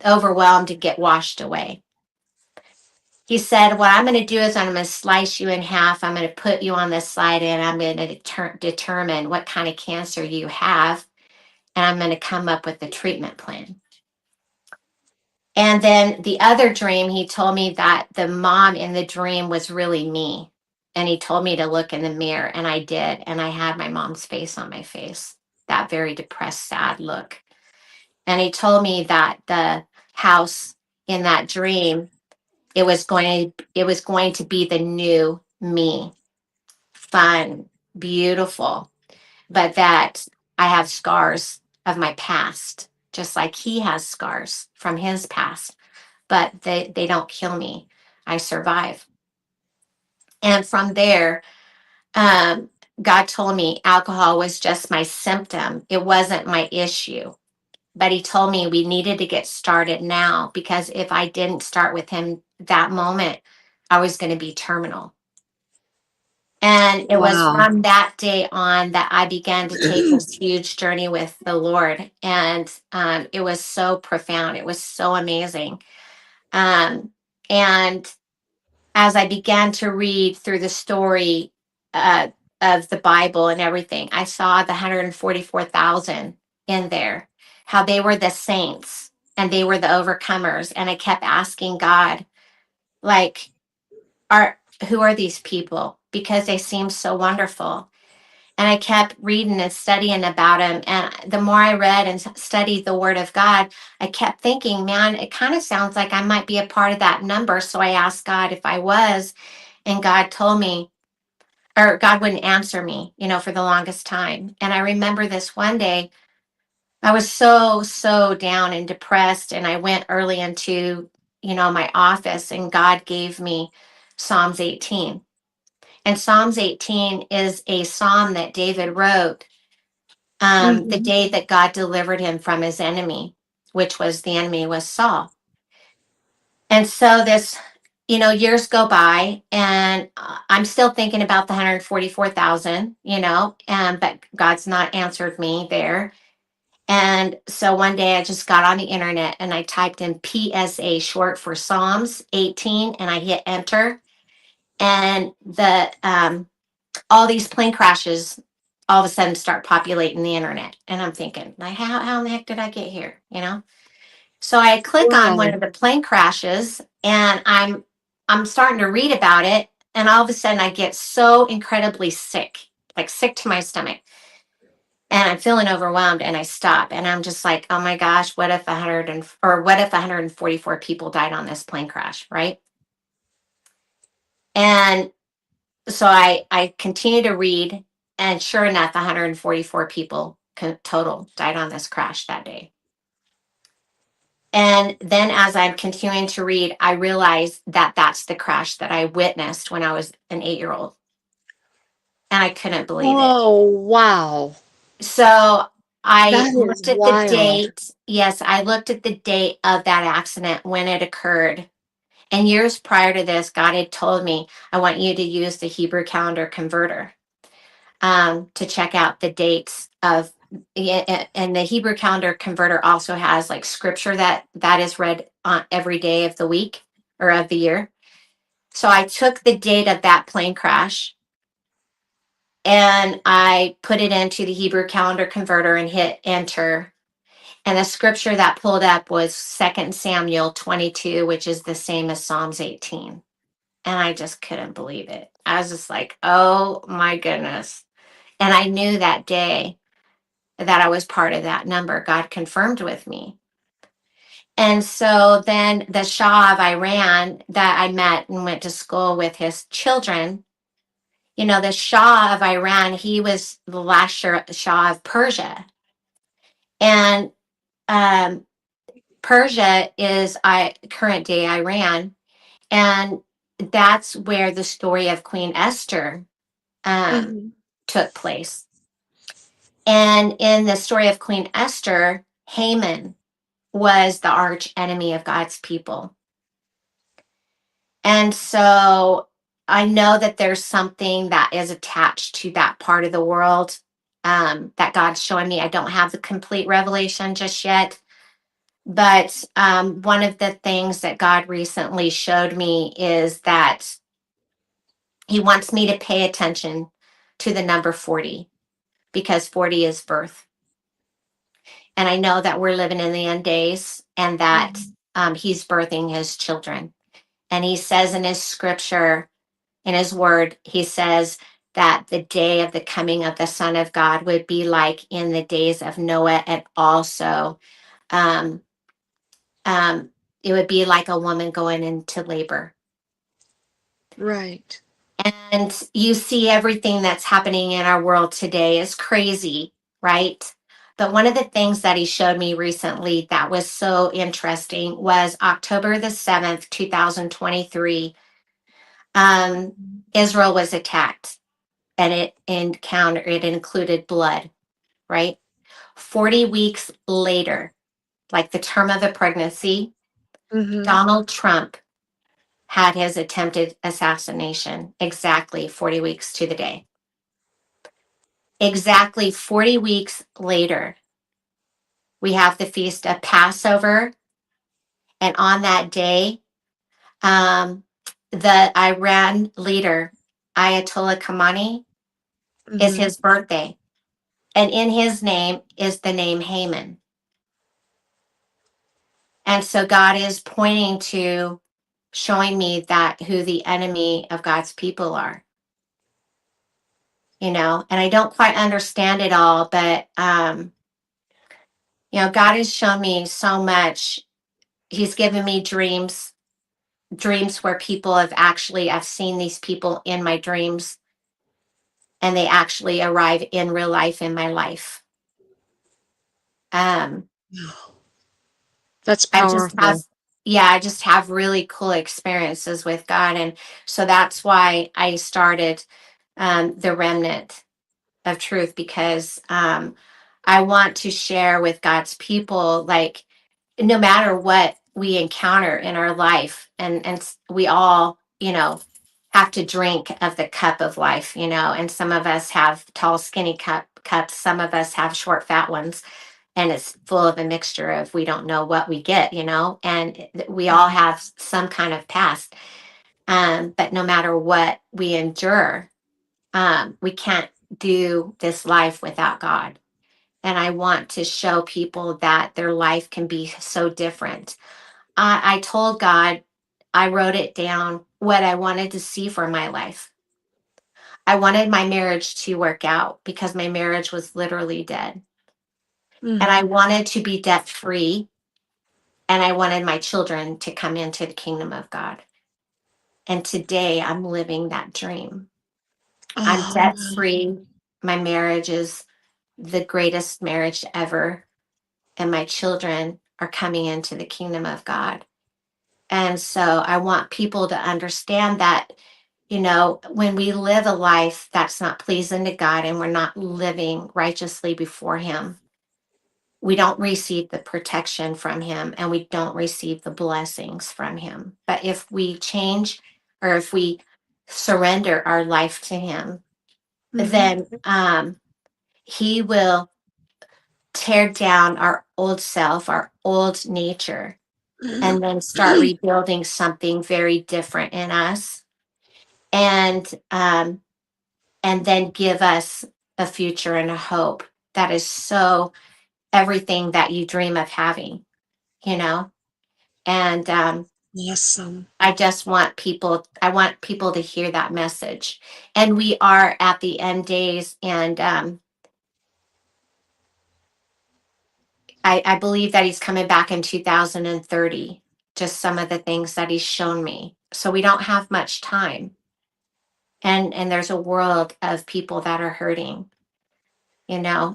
overwhelmed and get washed away. He said, what I'm going to do is I'm going to slice you in half. I'm going to put you on this slide and I'm going to determine what kind of cancer you have. And I'm going to come up with a treatment plan. And then the other dream, he told me that the mom in the dream was really me. And he told me to look in the mirror, and I did. And I had my mom's face on my face, that very depressed, sad look. And he told me that the house in that dream, it was going to be the new me, fun, beautiful, but that I have scars of my past, just like he has scars from his past, but they don't kill me. I survive. And from there, um, God told me alcohol was just my symptom. It wasn't my issue. But he told me we needed to get started now because if I didn't start with him that moment, I was going to be terminal. And it was Wow. from that day on that I began to take this huge journey with the Lord. And it was so profound. It was so amazing. Um, and as I began to read through the story uh, of the Bible and everything, I saw the 144,000 in there, how they were the saints and they were the overcomers. And I kept asking God, like, are who are these people? Because they seem so wonderful. And I kept reading and studying about him. And the more I read and studied the Word of God, I kept thinking, man, it kind of sounds like I might be a part of that number. So I asked God if I was, and God told me, or God wouldn't answer me, for the longest time. And I remember this one day, I was so, so down and depressed. And I went early into, my office, and God gave me Psalms 18. And Psalms 18 is a psalm that David wrote the Mhm. day that God delivered him from his enemy, which was the enemy was Saul. And so this, years go by, and I'm still thinking about the 144,000, but God's not answered me there. And so one day I just got on the internet and I typed in PSA, short for Psalms 18, and I hit enter. And all these plane crashes all of a sudden start populating the internet. And I'm thinking, like, how in the heck did I get here? So I click on one Wow. of the plane crashes and I'm starting to read about it. And all of a sudden I get so incredibly sick, like sick to my stomach. And I'm feeling overwhelmed and I stop and I'm just like, oh my gosh, what if 144 people died on this plane crash, right? And so I continue to read, and sure enough, 144 people total died on this crash that day. And then as I'm continuing to read, I realize that that's the crash that I witnessed when I was an 8-year-old. And I couldn't believe it. Oh, wow. So I That is looked at the wild. date. Yes, I looked at the date of that accident when it occurred. And years prior to this, God had told me, I want you to use the Hebrew calendar converter to check out the dates of. And the Hebrew calendar converter also has like scripture that is read on every day of the week or of the year. So I took the date of that plane crash and I put it into the Hebrew calendar converter and hit enter. And the scripture that pulled up was 2 Samuel 22, which is the same as Psalms 18. And I just couldn't believe it. I was just like, oh my goodness. And I knew that day that I was part of that number. God confirmed with me. And so then the Shah of Iran that I met and went to school with, his children, the Shah of Iran, he was the last Shah of Persia. And um, Persia is current day Iran. And that's where the story of Queen Esther um, Mhm. took place. And in the story of Queen Esther, Haman was the arch enemy of God's people. And so I know that there's something that is attached to that part of the world, that God's showing me. I don't have the complete revelation just yet. But one of the things that God recently showed me is that He wants me to pay attention to the number 40, because 40 is birth. And I know that we're living in the end days, and that He's birthing His children. And He says in His scripture, in His word, He says that the day of the coming of the Son of God would be like in the days of Noah, and also um, it would be like a woman going into labor. Right. And you see everything that's happening in our world today is crazy, right? But one of the things that He showed me recently that was so interesting was October the 7th, 2023. Israel was attacked, and it included blood, right? 40 weeks later, like the term of the pregnancy, Mm-hmm. Donald Trump had his attempted assassination exactly 40 weeks to the day. Exactly 40 weeks later, we have the feast of Passover. And on that day, um, the Iran leader, Ayatollah Khamenei, is Mm-hmm. his birthday. And in his name is the name Haman. And so God is pointing to, showing me that who the enemy of God's people are, and I don't quite understand it all, but God has shown me so much. He's given me dreams where people I've seen these people in my dreams, and they actually arrive in real life in my life. Um, That's I just have, powerful. yeah, I just have really cool experiences with God. And so that's why I started the Remnant of Truth, because I want to share with God's people, like, no matter what we encounter in our life, and we all, have to drink of the cup of life, and some of us have tall, skinny cups, some of us have short, fat ones, and it's full of a mixture of, we don't know what we get, and we all have some kind of past. But no matter what we endure, we can't do this life without God. And I want to show people that their life can be so different. I told God, I wrote it down, what I wanted to see for my life. I wanted my marriage to work out because my marriage was literally dead. And I Mm-hmm. wanted to be debt free. And I wanted my children to come into the kingdom of God. And today I'm living that dream. I'm Oh, debt free. My marriage is the greatest marriage ever. And my children are coming into the kingdom of God. And so I want people to understand that, when we live a life that's not pleasing to God, and we're not living righteously before Him, we don't receive the protection from Him, and we don't receive the blessings from Him. But if we change, or if we surrender our life to Him, mm-hmm. then He will tear down our old self, our old nature, and then start rebuilding something very different in us, and then give us a future and a hope that is so everything that you dream of having, you know and Awesome. I want people to hear that message. And we are at the end days, and I believe that He's coming back in 2030, just some of the things that He's shown me, so we don't have much time. And there's a world of people that are hurting,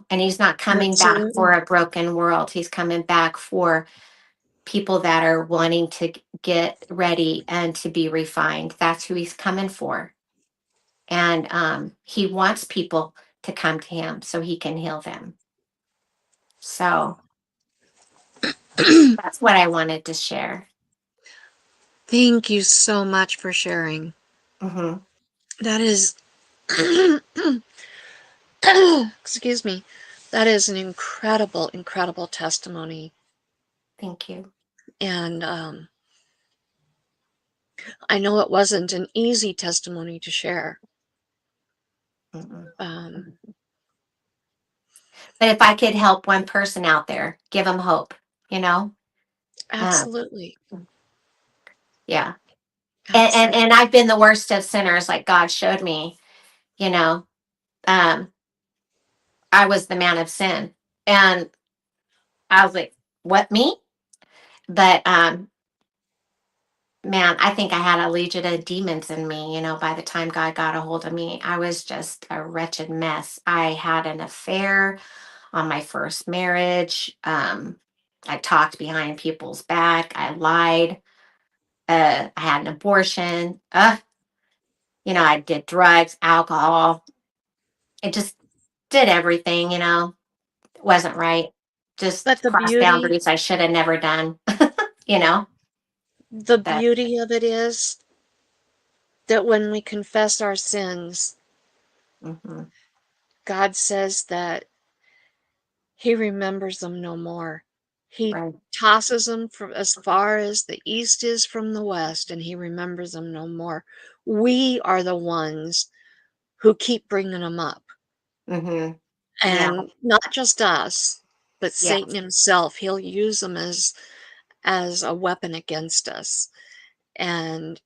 and He's not coming back for Absolutely. a broken world. He's coming back for people that are wanting to get ready and to be refined. That's who He's coming for. And He wants people to come to him so he can heal them. So that's what I wanted to share. Thank you so much for sharing. Hmm. That is, excuse me, that is an incredible, incredible testimony. Thank you. And I know it wasn't an easy testimony to share. Mm-mm. Um, But if I could help one person out there, give them hope, you know? Uh, absolutely. yeah. Absolutely. And I've been the worst of sinners, like God showed me, you know. Um, I was the man of sin. And I was like, what, me? But man, I think I had a legion of demons in me, by the time God got a hold of me. I was just a wretched mess. I had an affair on my first marriage. I talked behind people's back. I lied. I had an abortion. I did drugs, alcohol. It just did everything, It wasn't right. Just But crossed boundaries I should have never done, you know. the But beauty of it is that when we confess our sins, mhm, God says that He remembers them no more. He right. tosses them from as far as the east is from the west, and He remembers them no more. We are the ones who keep bringing them up. Hmm. Yeah. And not just us, but Yeah. Satan himself. He'll use them as a weapon against us. And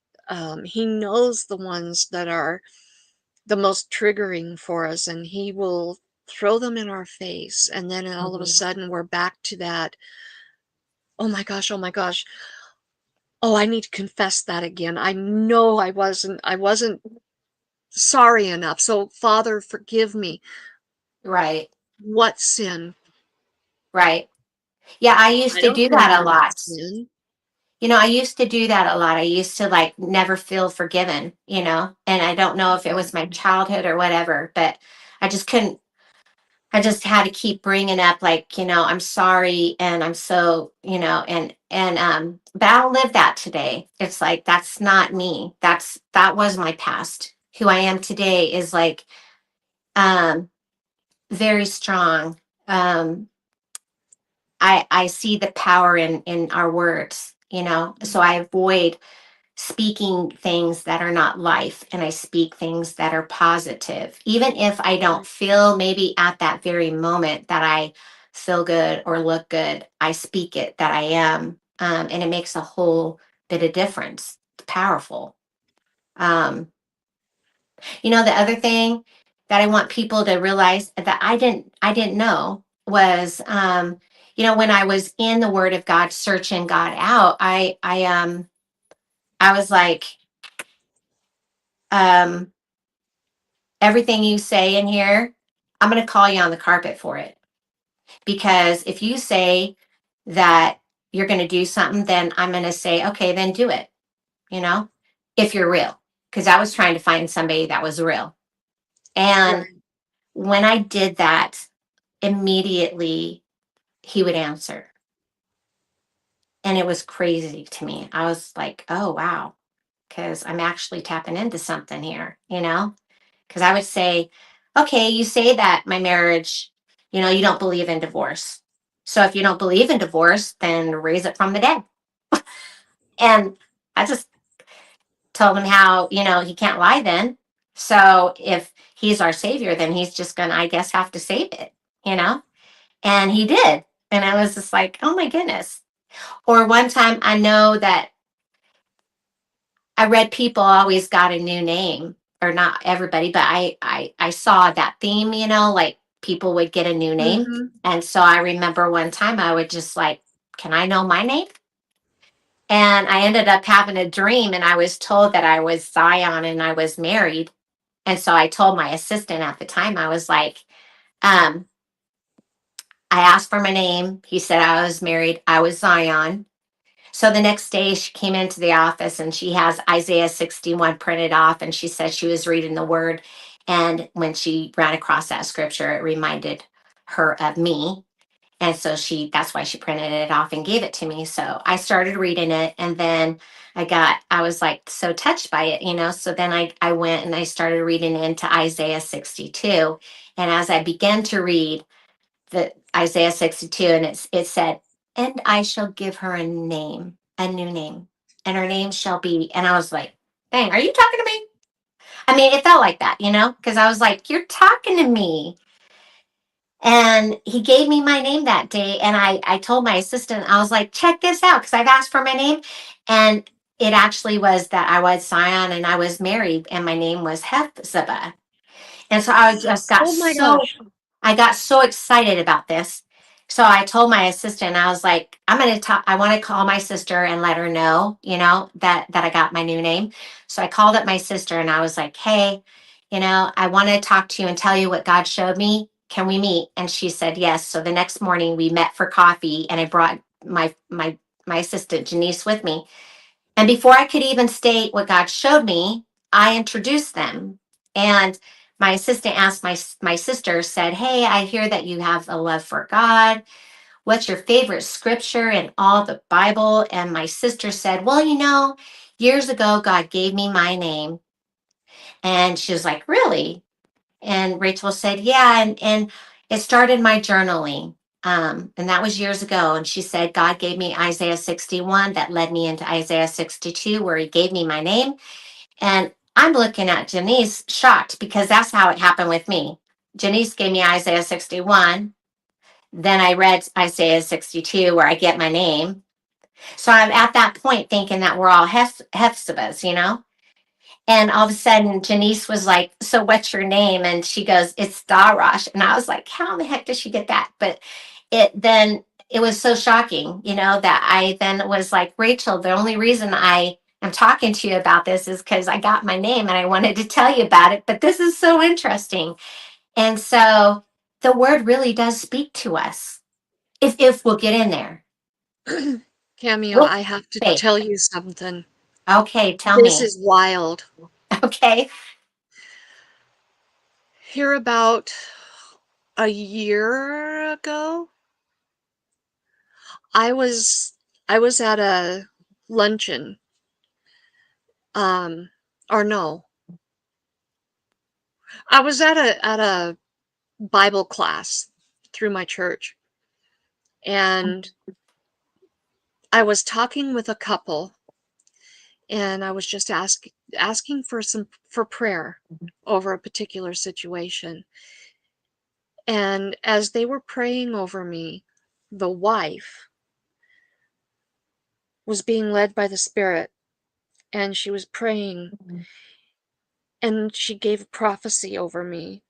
he knows the ones that are the most triggering for us, and he will throw them in our face. And then all of a Hmm. sudden, we're back to that. Oh my gosh, oh my gosh. Oh, I need to confess that again. I know I wasn't sorry enough. So, Father, forgive me. Right. What sin? Right. Yeah, I used I to don't do know that a what lot. sin. I used to do that a lot. I used to like never feel forgiven, and I don't know if it was my childhood or whatever, but I just couldn't. I just had to keep bringing up like, I'm sorry and I'm so, but I don't live that today. It's like that's not me. That was my past. Who I am today is like um very strong. Um I see the power in our words, so I avoid speaking things that are not life and I speak things that are positive. Even if I don't feel maybe at that very moment that I feel good or look good, I speak it that I am. And it makes a whole bit of difference. It's powerful. Um, the other thing that I want people to realize that I didn't know was when I was in the word of God, searching God out, I was like, um, everything you say in here, I'm going to call you on the carpet for it. Because if you say that you're going to do something, then I'm going to say, okay, then do it, you know, if you're real. Because I was trying to find somebody that was real. And Right. when I did that, immediately he would answer. And it was crazy to me. I was like, oh, wow, because I'm actually tapping into something here, Because I would say, okay, you say that my marriage, you don't believe in divorce. So if you don't believe in divorce, then raise it from the dead. And I just told him how, he can't lie then. So if he's our savior, then he's just going to, I guess, have to save it, you know? And he did. And I was just like, oh my goodness. Or one time I know that I read people always got a new name, or not everybody, but I saw that theme, like people would get a new name. Mm-hmm. And so I remember one time I would just like, can I know my name? And I ended up having a dream and I was told that I was Zion and I was married. And so I told my assistant at the time, I was like, um, I asked for my name. He said I was married. I was Zion. So the next day she came into the office and she has Isaiah 61 printed off and she said she was reading the word. And when she ran across that scripture, it reminded her of me. And so that's why she printed it off and gave it to me. So I started reading it, and then I was like so touched by it, you know. So then I went and I started reading into Isaiah 62. And as I began to read the Isaiah 62, and it said, and I shall give her a name, a new name, and her name shall be, and I was like, dang, are you talking to me? I mean, it felt like that, you know, because I was like, you're talking to me. And he gave me my name that day. And I told my assistant, I was like, check this out, because I've asked for my name. And it actually was that I was Scion and I was married, and my name was Hephzibah. And so Oh my gosh. I got so excited about this. So I told my assistant, I was like, I'm going to talk, I want to call my sister and let her know, you know, that I got my new name. So I called up my sister and I was like, hey, you know, I want to talk to you and tell you what God showed me. Can we meet? And she said yes. So the next morning we met for coffee, and I brought my assistant Janice with me. And before I could even state what God showed me, I introduced them. And my assistant asked my sister, said, hey, I hear that you have a love for God. What's your favorite scripture in all the Bible? And my sister said, well, you know, years ago, God gave me my name. And she was like, really? And Rachel said, yeah. And it started my journaling. And that was years ago. And she said, God gave me Isaiah 61 that led me into Isaiah 62, where he gave me my name. And I'm looking at Janice shocked, because that's how it happened with me. Janice gave me Isaiah 61. Then I read Isaiah 62, where I get my name. So I'm at that point thinking that we're all Hephzibahs, you know? And all of a sudden, Janice was like, so what's your name? And she goes, it's Darash. And I was like, how in the heck did she get that? But it was so shocking, you know, that I then was like, Rachel, the only reason I am talking to you about this is because I got my name and I wanted to tell you about it. But this is so interesting. And so the word really does speak to us if we'll get in there Cameo, with I have to faith. tell you something. Okay, tell This me. is wild. Okay. Here about a year ago, I was I was at a luncheon, um, or no, I was at a Bible class through my church, and I was talking with a couple, and I was just asking for prayer over a particular situation. And as they were praying over me, the wife was being led by the Spirit, and she was praying, and she gave a prophecy over me.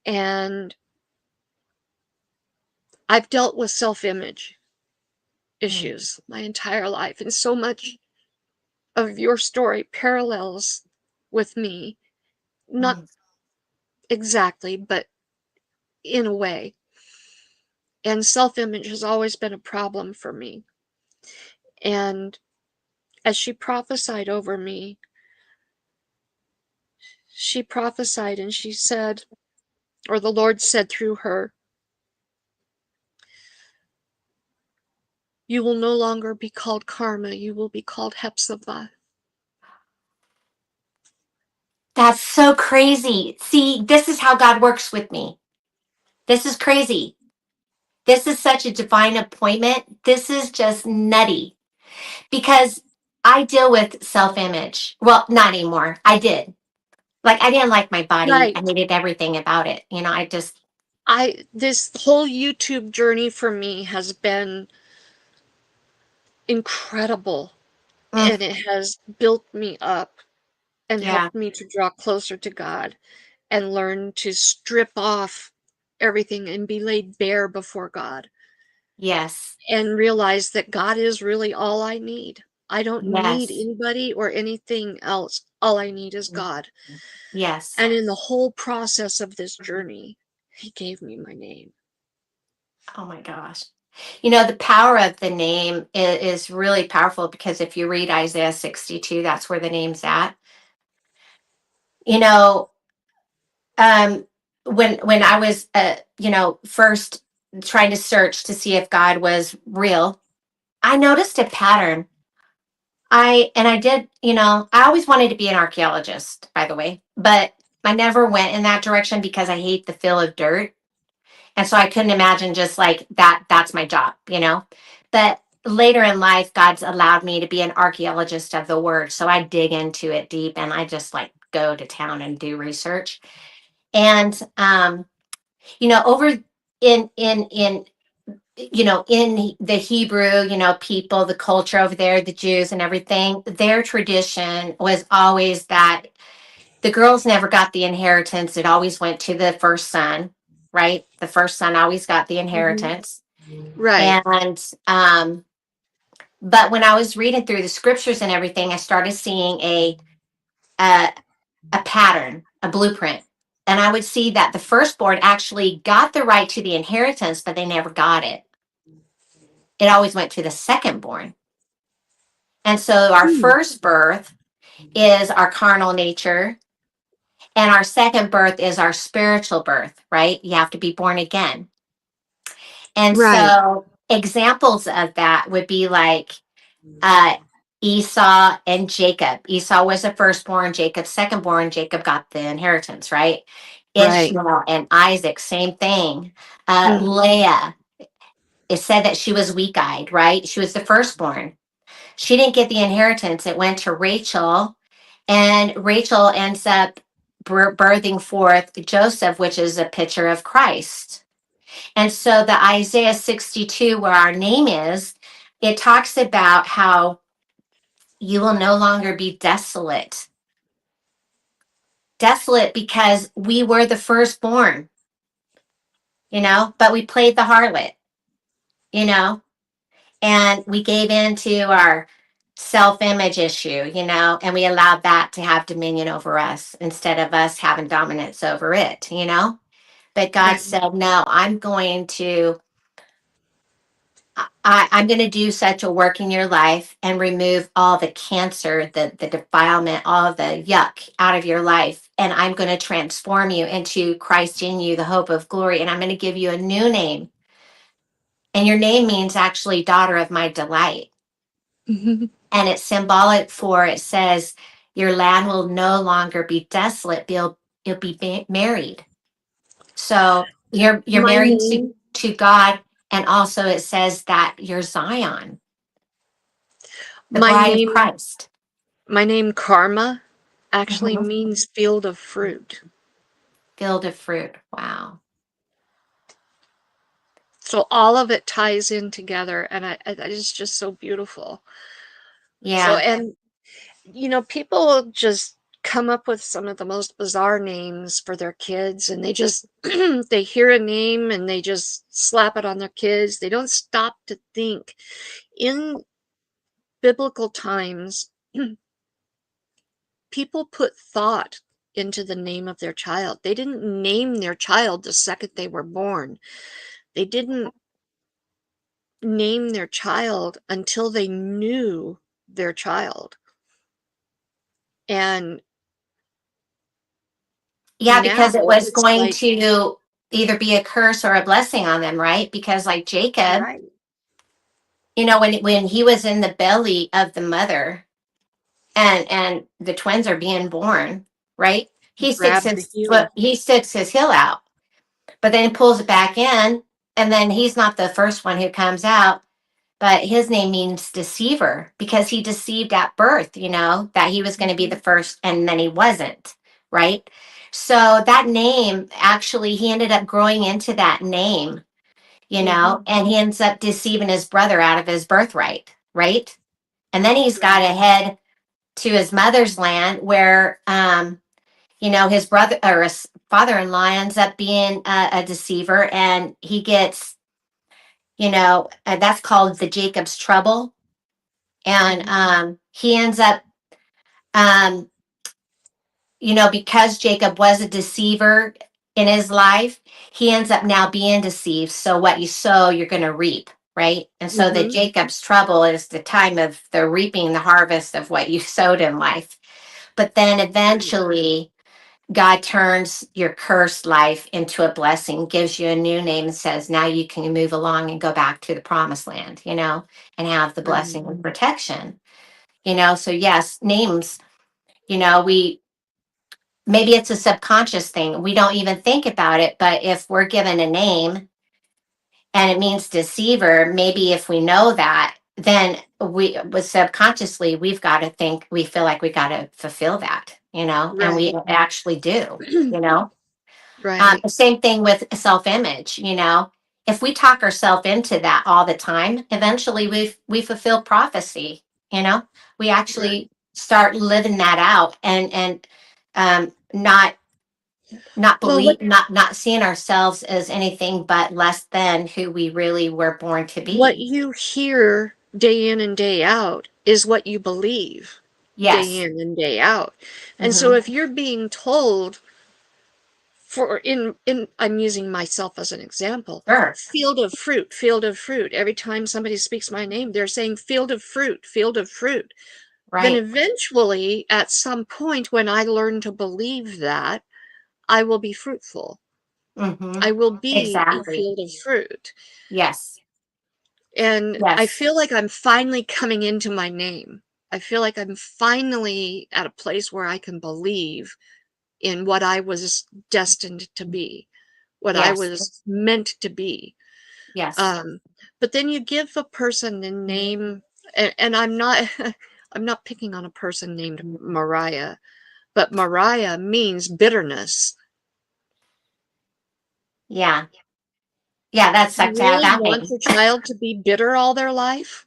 And I've dealt with self-image issues my entire life, and so much of your story parallels with me. Not exactly, but in a way. And self-image has always been a problem for me. And as she prophesied over me, she prophesied and she said, or the Lord said through her, you will no longer be called Karma, you will be called Hepzibah. That's so crazy. See, this is how God works with me. This is crazy. This is such a divine appointment. This is just nutty, because I deal with self image. Well, not anymore. I did. Like, I didn't like my body. I Right. hated everything about it. You know, I just, This whole YouTube journey for me has been incredible, mm, and it has built me up and yeah, helped me to draw closer to God and learn to strip off everything and be laid bare before God yes, and realize that God is really all I need. I don't need yes, anybody or anything else. All I need is God. yes. And in the whole process of this journey, He gave me my name. Oh my gosh. You know, the power of the name is really powerful, because if you read Isaiah 62, that's where the name's at. you know, um, when I was, first trying to search to see if God was real, I noticed a pattern. I did, I always wanted to be an archaeologist, by the way, but I never went in that direction because I hate the feel of dirt. And so I couldn't imagine just like that's my job. But later in life, God's allowed me to be an archaeologist of the word. So I dig into it deep and I just like go to town and do research. And over in the Hebrew, people, the culture over there, the Jews and everything, their tradition was always that the girls never got the inheritance. It always went to the first son, right? The first son always got the Hmm. inheritance. Right. And, but when I was reading through the scriptures and everything, I started seeing a, a pattern, a blueprint. And I would see that the firstborn actually got the right to the inheritance, but they never got it. It always went to the secondborn. And so our Hmm. first birth is our carnal nature, and our second birth is our spiritual birth, right? You have to be born again. And Right. so examples of that would be like uh, Esau and Jacob. Esau was the firstborn, Jacob secondborn. Jacob got the inheritance, right? Right. Ishmael and Isaac, same thing. Hmm. Leah, it said that she was weak eyed, right? She was the firstborn. She didn't get the inheritance. It went to Rachel, and Rachel ends up birthing forth Joseph, which is a picture of Christ. And so the Isaiah 62, where our name is, it talks about how you will no longer be desolate. Desolate because we were the firstborn, but we played the harlot, you know, and we gave in to our self-image issue, and we allowed that to have dominion over us instead of us having dominance over it. But God Right. said, no, I'm going to do such a work in your life and remove all the cancer, the defilement, all of the yuck out of your life. And I'm going to transform you into Christ in you, the hope of glory. And I'm going to give you a new name. And your name means actually daughter of my delight. Hmm. And it's symbolic for, it says, your land will no longer be desolate, you'll be married. So you're My married name, to God. And also it says that you're Zion, the my bride of name, Christ. my name, Karma, actually Mhm. means field of fruit. Field of fruit. Wow. So all of it ties in together, and it's just so beautiful. So, Yeah. and people just come up with some of the most bizarre names for their kids, and they just they hear a name and they just slap it on their kids. They don't stop to think. In biblical times, people put thought into the name of their child. They didn't name their child the second they were born. They didn't name their child until they knew their child. And Yeah, now because it was it's going like, to either be a curse or a blessing on them, right? Because like Jacob, right, when he was in the belly of the mother and the twins are being born, right? He sticks grab the his foot, heel. he sticks his heel out, but then he pulls it back in, and then he's not the first one who comes out. But his name means deceiver because he deceived at birth, that he was going to be the Mhm, first and then he wasn't, right? So that name, actually, he ended up growing into that name, mhm, and he ends up deceiving his brother out of his birthright, right? And then he's got right, to head to his mother's land where, his brother or his father-in-law ends up being a deceiver, and he gets, that's called the Jacob's trouble. And mhm, he ends up, um, because Jacob was a deceiver in his life, he ends up now being deceived. So what you sow, you're going to reap, right? And so the mhm, Jacob's trouble is the time of the reaping the harvest of what you sowed in life. But then right, eventually, God turns your cursed life into a blessing, gives you a new name, and says, now you can move along and go back to the promised land, and have the Right. blessing and protection, So, yes, names, we maybe it's a subconscious thing. We don't even think about it, but if we're given a name and it means deceiver, maybe if we know that, then subconsciously we've got to think, we feel like we got to fulfill that, and we Right. actually do, you know. Right. The same thing with self-image, If we talk ourselves into that all the time, eventually we fulfill prophecy, We Right. actually start living that out, and not Well, what believe not seeing ourselves as anything but less than who we really were born to what be. you hear day in and day out is what you believe day Yes. in and day out. And so Mm-hmm. if you're being told, for in I'm using myself as an example, Sure. field of fruit, field of fruit. Every time somebody speaks my name, they're saying field of fruit, field of fruit. Then Right. eventually, at some point when I learn to believe that, I will be fruitful. Mm-hmm. I will be a Exactly. field of fruit. Yes. And I Yes. feel like I'm finally coming into my name. I feel like I'm finally at a place where I can believe in what I was destined to be, what I Yes. was meant to be. Yes. Um, but then you give a person a name, and I'm not I'm not picking on a person named Mariah, but Mariah means bitterness. Yeah. Yeah, that You sucked to have really that want name. your child to be bitter all their life?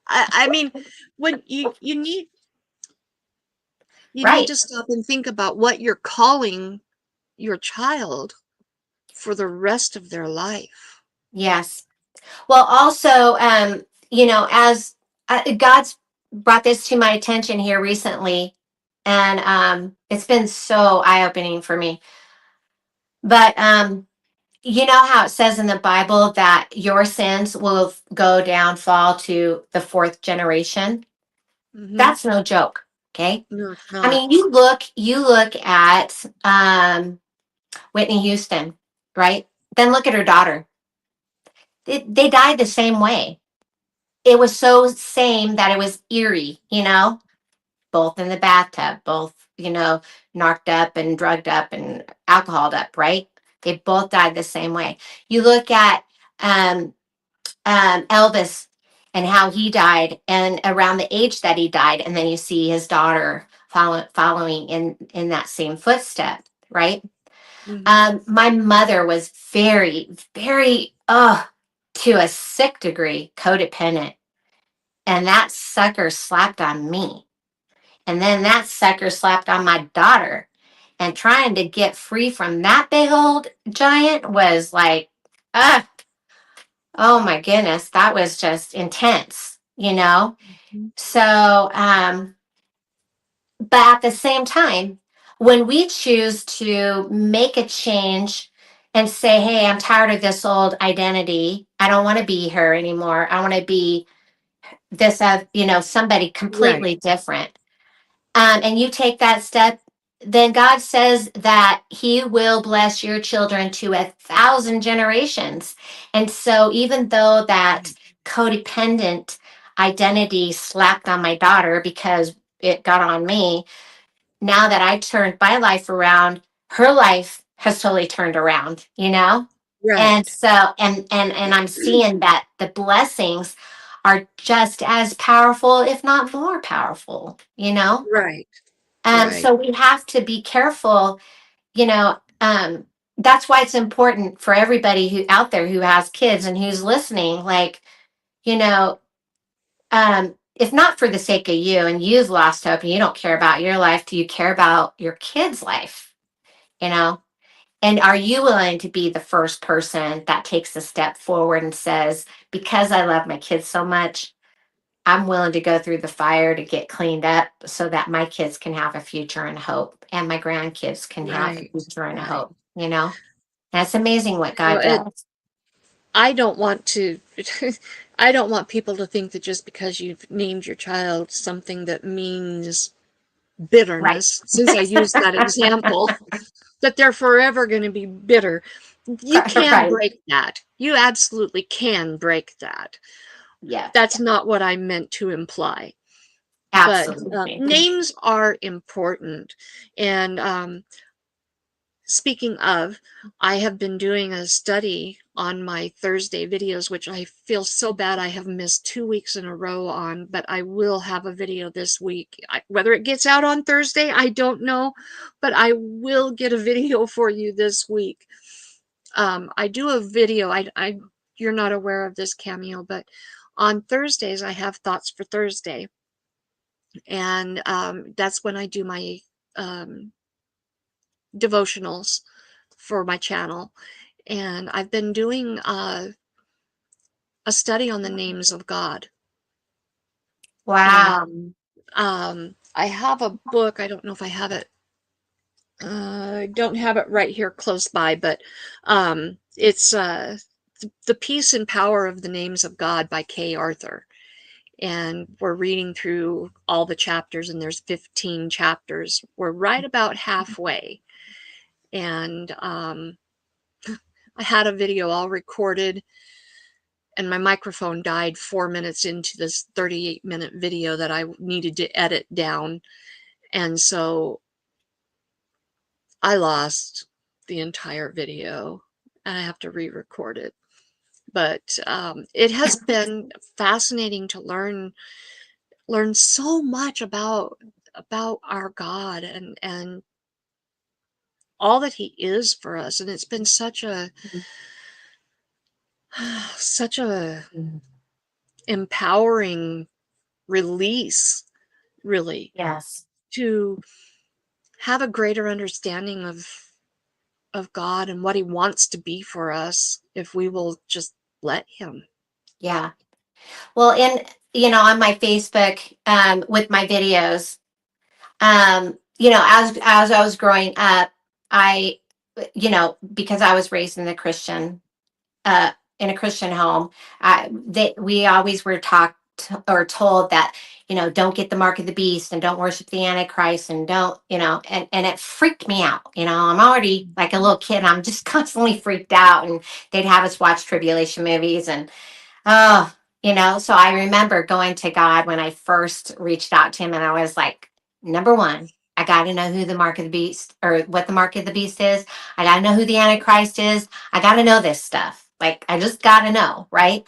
I mean, when you need Right. to stop and think about what you're calling your child for the rest of their life. Yes. Well, also, as God's brought this to my attention here recently, and it's been so eye opening for me. But you know how it says in the Bible that your sins will go down, fall to the fourth generation? Mhm. That's no joke. Okay. No, it's I not. mean, you look at Whitney Houston, right? Then look at her daughter. They died the same way. It was so same that it was eerie, both in the bathtub, both, narked up and drugged up and alcoholed up, right? They both died the same way. You look at um, Elvis and how he died, and around the age that he died, and then you see his daughter following in that same footstep, right? Mhm. My mother was very, very, to a sick degree, codependent, and that sucker slapped on me. And then that sucker slapped on my daughter. And trying to get free from that big old giant was like, ah, oh my goodness, that was just intense. Mhm. So, but at the same time, when we choose to make a change and say, hey, I'm tired of this old identity, I don't want to be her anymore. I want to be this, somebody Right. completely different. And you take that step, then God says that He will bless your children to 1,000 generations. And so, even though that codependent identity slapped on my daughter because it got on me, now that I turned my life around, her life has totally turned around. And Right. so, and I'm seeing that the blessings are just as powerful, if not more powerful. Right. Right. So we have to be careful, you know. That's why it's important for everybody who out there who has kids and who's listening, like, you know, if not for the sake of you and you've lost hope and you don't care about your life, do you care about your kids' life? You know, and are you willing to be the first person that takes a step forward and says, because I love my kids so much, I'm willing to go through the fire to get cleaned up so that my kids can have a future and hope and my grandkids can have a Right. future and a Right. hope. And it's amazing what You know, God does. I don't want to I don't want people to think that just because you've named your child something that means Right. bitterness, since I used that example, that they're forever going to be bitter. You can Right. break that. You absolutely can break that. Yeah. That's not what I meant to imply. But Absolutely. names are important. And speaking of, I have been doing a study on my Thursday videos, which I feel so bad I have missed 2 weeks in a row on, but I will have a video this week. Whether it gets out on Thursday, I don't know, but I will get a video for you this week. I do a video. You're not aware of this, Cameo, but on Thursdays I have Thoughts for Thursday, and that's when I do my um, devotionals for my channel. And I've been doing a study on the names of God. Wow. And I have a book. I don't know if I have it. I don't have it right here close by, but it's The Peace and Power of the Names of God by Kay Arthur. And we're reading through all the chapters, and there's 15 chapters. We're right about halfway. And I had a video all recorded, and my microphone died 4 minutes into this 38-minute video that I needed to edit down. And so I lost the entire video, and I have to re-record it. But it has been fascinating to learn so much about our God, and all that he is for us. And it's been such a such a empowering release, really, Yes. to have a greater understanding of God and what he wants to be for us if we will just let him. Yeah. Well, on my Facebook, with my videos, as I was growing up, I, because I was raised in uh, a Christian home, we always were taught or told that, don't get the mark of the beast and don't worship the Antichrist and don't, and it freaked me out. I'm already like a little kid and I'm just constantly freaked out. And they'd have us watch tribulation movies and, oh, so I remember going to God when I first reached out to him and I was like, number one, I got to know who the mark of the beast or what the mark of the beast is. I got to know who the Antichrist is. I got to know this stuff. Like, I just got to know. Right.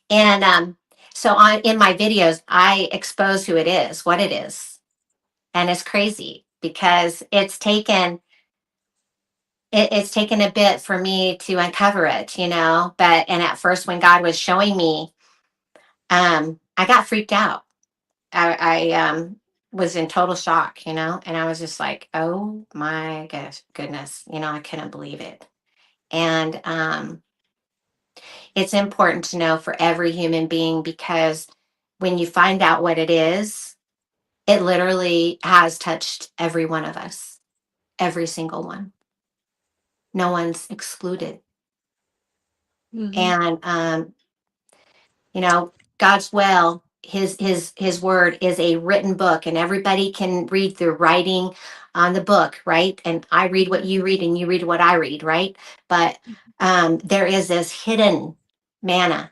And in my videos, I expose who it is, what it is. And it's crazy because it's taken a bit for me to uncover it, and at first when God was showing me, I got freaked out. I was in total shock, and I was just like, oh my goodness, I couldn't believe it. And it's important to know for every human being because when you find out what it is, it literally has touched every one of us, every single one. No one's excluded. Mm-hmm. And God's well, his word is a written book, and everybody can read the writing on the book, right? And I read what you read and you read what I read, right? But there is this hidden manna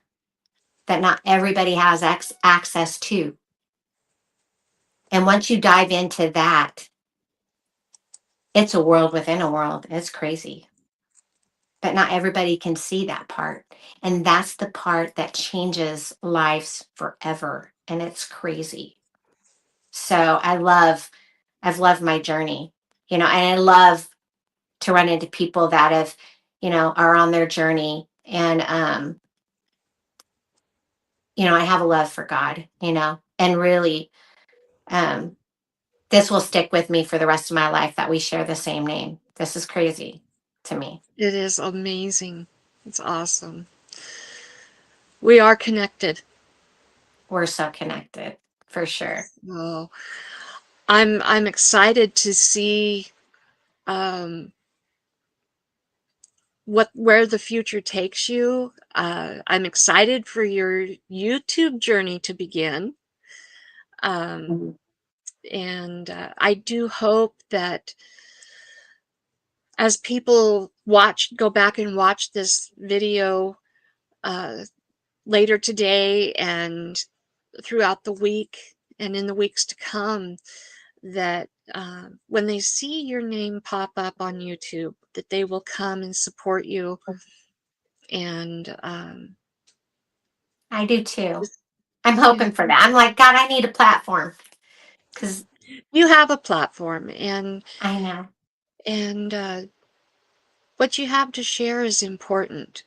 that not everybody has access to. And once you dive into that, it's a world within a world. It's crazy. But not everybody can see that part. And that's the part that changes lives forever. And it's crazy. So I've loved my journey, and I love to run into people that have, are on their journey. And, I have a love for God, and really, um, this will stick with me for the rest of my life that we share the same name. This is crazy to me. It is amazing. It's awesome. We are connected. We're so connected for sure. Oh, I'm excited to see um, where the future takes you. I'm excited for your YouTube journey to begin. Um, Mhm. And I do hope that as people go back and watch this video uh, later today and throughout the week and in the weeks to come, that when they see your name pop up on YouTube, that they will come and support you. And I do too. just, I'm yeah, hoping for that. I'm like, God, I need a platform because you have a platform, I know. and what you have to share is important.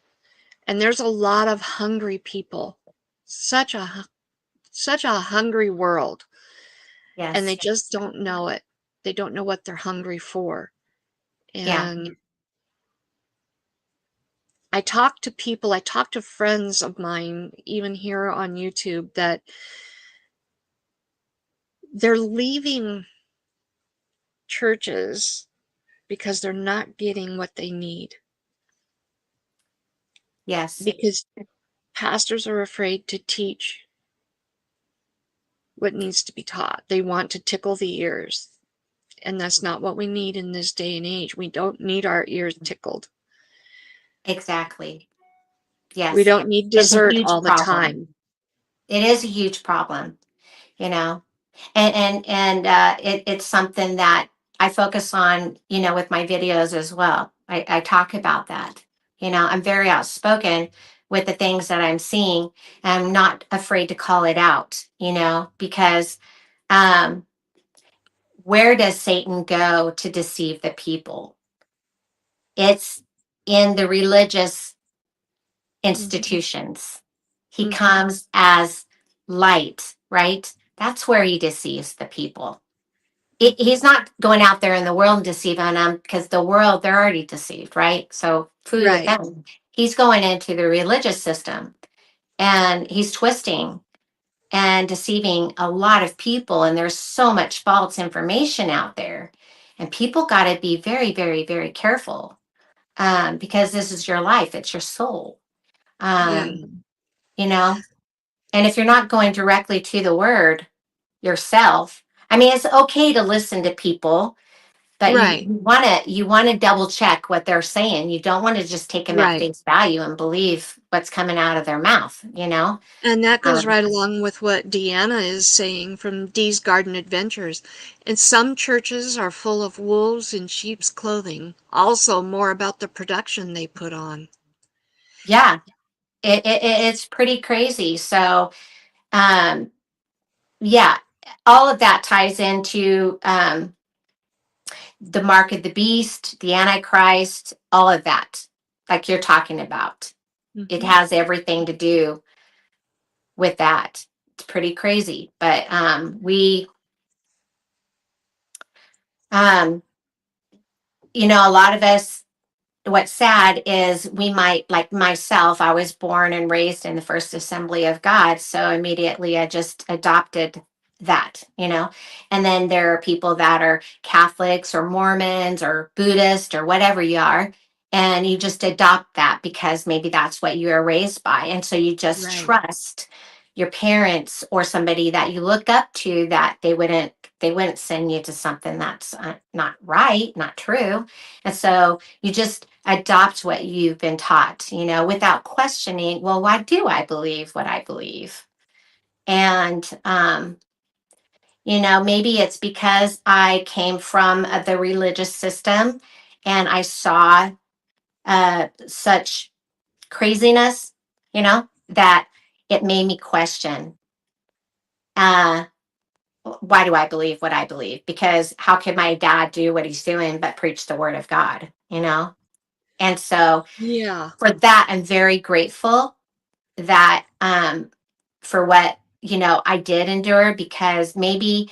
And there's a lot of hungry people, such a such a hungry world, and they Yes. just don't know it. They don't know what they're hungry for. Yeah. And I talk to people, I talk to friends of mine, even here on YouTube, that they're leaving churches because they're not getting what they need. Yes. Because pastors are afraid to teach what needs to be taught. They want to tickle the ears. And that's not what we need in this day and age. We don't need our ears tickled. Exactly. We Yes. don't need It's a dessert huge all the problem. time. It is a huge problem, you know, it's something that I focus on, with my videos as well. I talk about that. I'm very outspoken with the things that I'm seeing. I'm not afraid to call it out, because um, where does Satan go to deceive the people? It's in the religious Mhm, institutions. He mhm. comes as light, right? That's where he deceives the people. He's not going out there in the world and deceiving them because the world, they're already deceived, right? So food with Right. them. He's going into the religious system and he's twisting and deceiving a lot of people. And there's so much false information out there. And people got to be very, very, very careful because this is your life, it's your soul. Yeah. Um, you know, and if you're not going directly to the word yourself, I mean, it's okay to listen to people, but you Right. want to double check what they're saying. You don't want to just take them at Right. face value and believe what's coming out of their mouth. And that goes Um, right along with what Deanna is saying from Dee's Garden Adventures. And some churches are full of wolves in sheep's clothing. Also, more about the production they put on. yeah, it's pretty crazy. So, um, yeah, all of that ties into the mark of the beast, the Antichrist, all of that, like you're talking about. It Hmm. has everything to do with that. It's pretty crazy. But um, a lot of us, what's sad is we might, like myself, I was born and raised in the First Assembly of God. So immediately I just adopted that. And then there are people that are Catholics or Mormons or Buddhist or whatever you are. And you just adopt that because maybe that's what you were raised by. And so you just Right. trust your parents or somebody that you look up to that they wouldn't send you to something that's not right, not true. And so you just adopt what you've been taught, without questioning, well, why do I believe what I believe? And, maybe it's because I came from the religious system and I saw such craziness, that it made me question uh, why do I believe what I believe? Because how can my dad do what he's doing but preach the word of God? And so Yeah. for that, I'm very grateful that for what I did endure, because maybe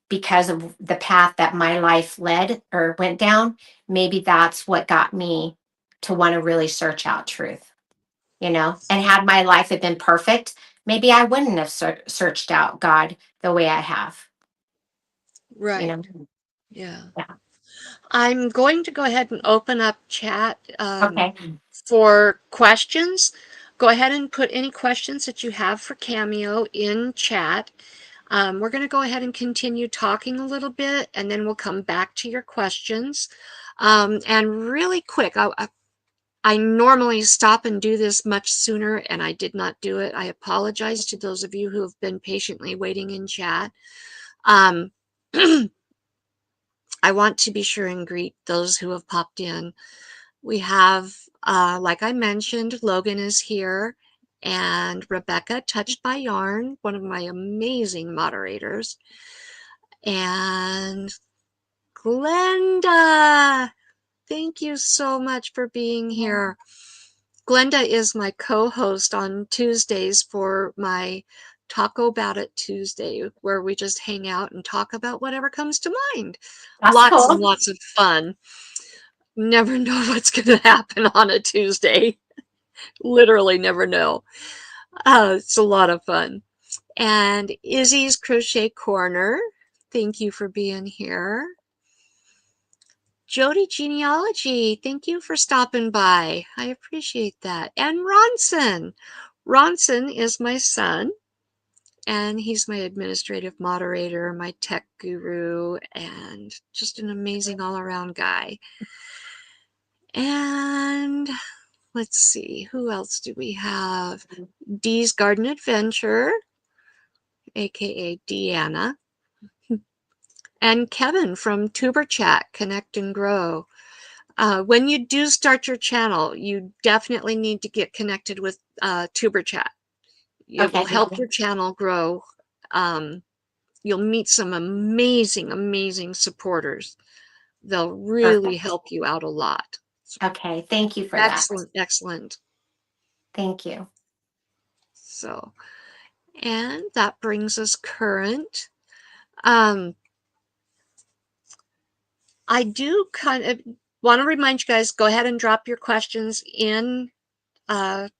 because of the path that my life led or went down, maybe that's what got me to want to really search out truth. And had my life had been perfect, maybe I wouldn't have searched out God the way I have you Right. know Yeah. yeah. I'm going to go ahead and open up chat Okay. for questions. Go ahead and put any questions that you have for Cameo in chat. We're going to go ahead and continue talking a little bit, and then we'll come back to your questions. And really quick, I normally stop and do this much sooner, and I did not do it. I apologize to those of you who have been patiently waiting in chat. Um, I want to be sure and greet those who have popped in. We have, like I mentioned, Logan is here, and Rebecca, Touched by Yarn, one of my amazing moderators, and Glenda. Thank you so much for being here. Glenda is my co-host on Tuesdays for my Taco About It Tuesday, where we just hang out and talk about whatever comes to mind. That's Lots and cool. lots of fun. Never know what's going to happen on a Tuesday. Literally never know. It's a lot of fun. And Izzy's Crochet Corner, thank you for being here. Jody Genealogy, thank you for stopping by. I appreciate that. And Ronson. Ronson is my son, and he's my administrative moderator, my tech guru, and just an amazing all-around guy. And let's see, who else do we have? Dee's Garden Adventure, aka Deanna, and Kevin from Tuber Chat, Connect and Grow. When you do start your channel, you definitely need to get connected with Tuber Chat. It will Okay. help your channel grow. You'll meet some amazing, amazing supporters. They'll really Perfect. help you out a lot. Okay. Thank you for that. Excellent, excellent. Thank you. So, and that brings us current. I do kind of want to remind you guys, go ahead and drop your questions in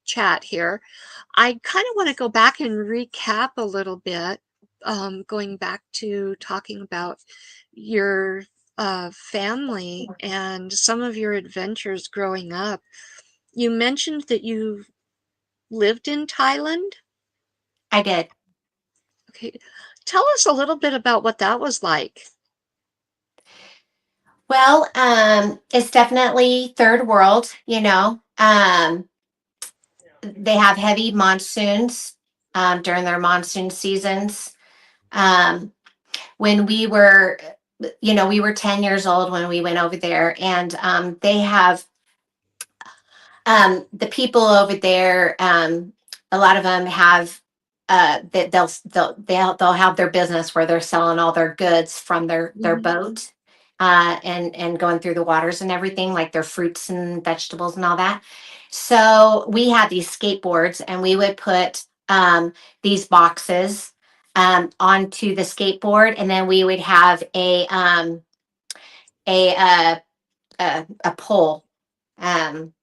chat here. I kind of want to go back and recap a little bit, going back to talking about your family and some of your adventures growing up. You mentioned that you lived in Thailand. I did. Okay, tell us a little bit about what that was like. Well, it's definitely third world, you know. They have heavy monsoons during their monsoon seasons. Um, when we were, we were 10 years old when we went over there, and they have the people over there. A lot of them have that they'll have their business where they're selling all their goods from their boat, and going through the waters and everything, like their fruits and vegetables and all that. So we had these skateboards, and we would put these boxes onto the skateboard, and then we would have a uh, a pole. Um,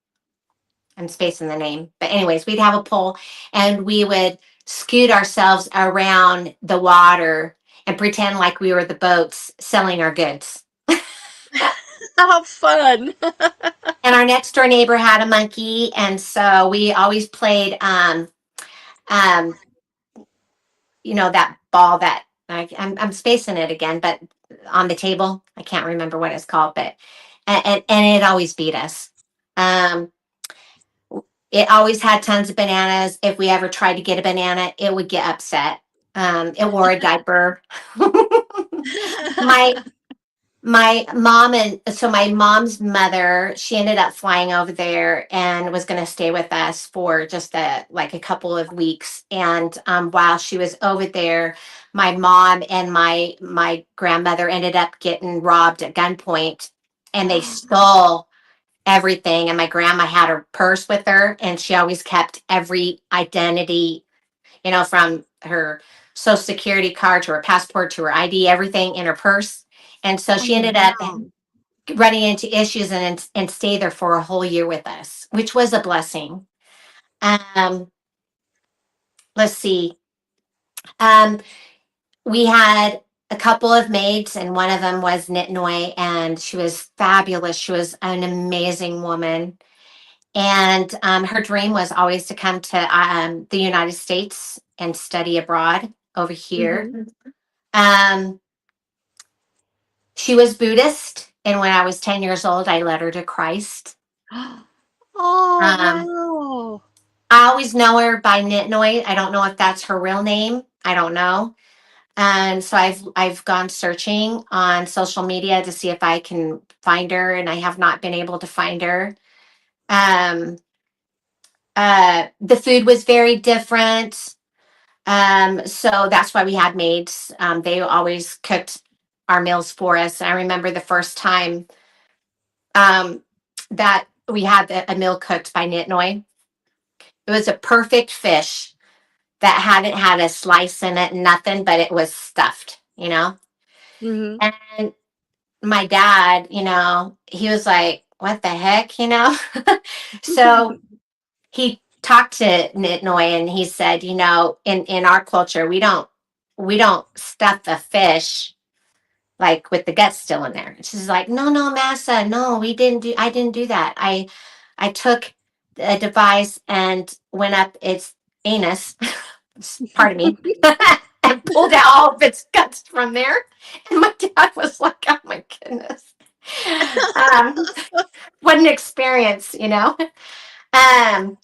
I'm spacing the name. But anyways, we'd have a pole, and we would scoot ourselves around the water and pretend like we were the boats selling our goods. How fun! And our next door neighbor had a monkey, and so we always played um that ball that I'm spacing it again, but on the table, I can't remember what it's called, but and it always beat us. Um It always had tons of bananas. If we ever tried to get a banana, it would get upset. It wore a diaper. my my mom and so my mom's mother, she ended up flying over there and was going to stay with us for just a couple of weeks. And while she was over there, my mom and my grandmother ended up getting robbed at gunpoint, and they stole everything. And my grandma had her purse with her, and she always kept every identity, from her social security card to her passport to her ID, everything in her purse. And so Oh she ended up wow! running into issues and stayed there for a whole year with us, which was a blessing. Um, let's see. Um, we had a couple of maids, and one of them was Nitnoy, and she was fabulous. She was an amazing woman. And her dream was always to come to the United States and study abroad over here. Mhm. Um, she was Buddhist, and when I was 10 years old, I led her to Christ. Oh, Um, wow. I always know her by Nitnoy. I don't know if that's her real name. I don't know. And so I've gone searching on social media to see if I can find her, and I have not been able to find her. Um, the food was very different. So that's why we had maids. They always cooked our meals for us. I remember the first time um, that we had a meal cooked by Nitnoy. It was a perfect fish that hadn't had a slice in it, nothing, but it was stuffed, you know? Mhm. And my dad, he was like, what the heck, So he talked to Nitnoy and he said, in our culture, we don't stuff a fish like with the guts still in there. And she's like, no, no, massa, no, I didn't do that. I took a device and went up its anus, pardon me, and pulled out all of its guts from there. And my dad was like, oh my goodness. Um, what an experience. Um,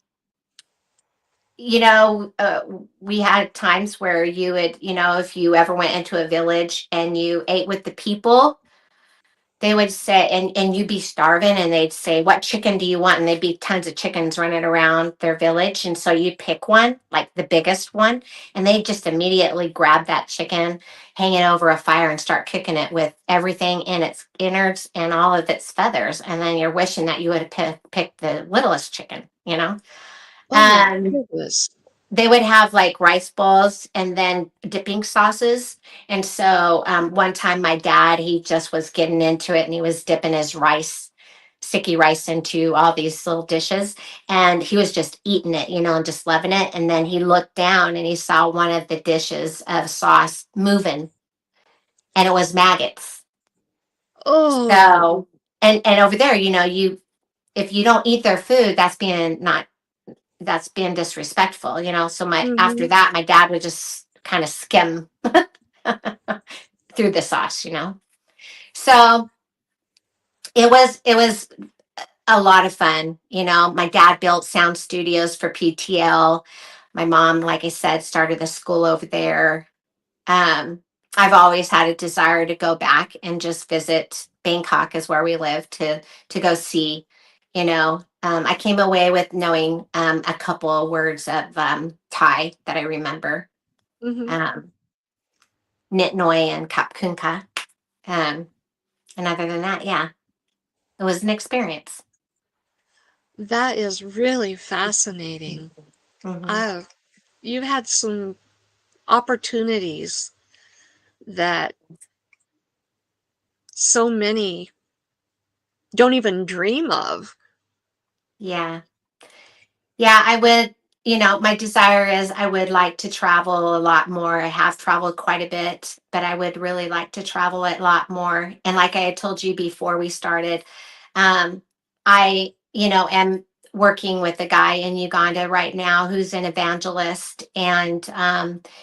we had times where you would, if you ever went into a village and you ate with the people, they would say, and you'd be starving, and they'd say, what chicken do you want? And there'd be tons of chickens running around their village. And so you'd pick one, like the biggest one, and they'd just immediately grab that chicken, hang it over a fire, and start cooking it with everything in its innards and all of its feathers. And then you're wishing that you would have picked the littlest chicken. Oh my Um, goodness. they would have like rice balls and then dipping sauces. And so one time my dad, he just was getting into it and he was dipping his sticky rice into all these little dishes. And he was just eating it, and just loving it. And then he looked down and he saw one of the dishes of sauce moving, and it was maggots. Oh. So, and over there, if you don't eat their food, that's being disrespectful. So after Mhm. that, my dad would just kind of skim through the sauce. So it was a lot of fun. My dad built sound studios for PTL. My mom, like I said, started the school over there. Um, I've always had a desire to go back and just visit. Bangkok is where we live, to go see. I came away with knowing a couple of words of Thai that I remember. Mhm. Um, Nit Noi and Kap Kunka. Um, and other than that, yeah, it was an experience. That is really fascinating. Hmm. Uh, you've had some opportunities that so many don't even dream of. Yeah. Yeah, I would, my desire is I would like to travel a lot more. I have traveled quite a bit, but I would really like to travel a lot more. And like I had told you before we started, um, I, am working with a guy in Uganda right now who's an evangelist, and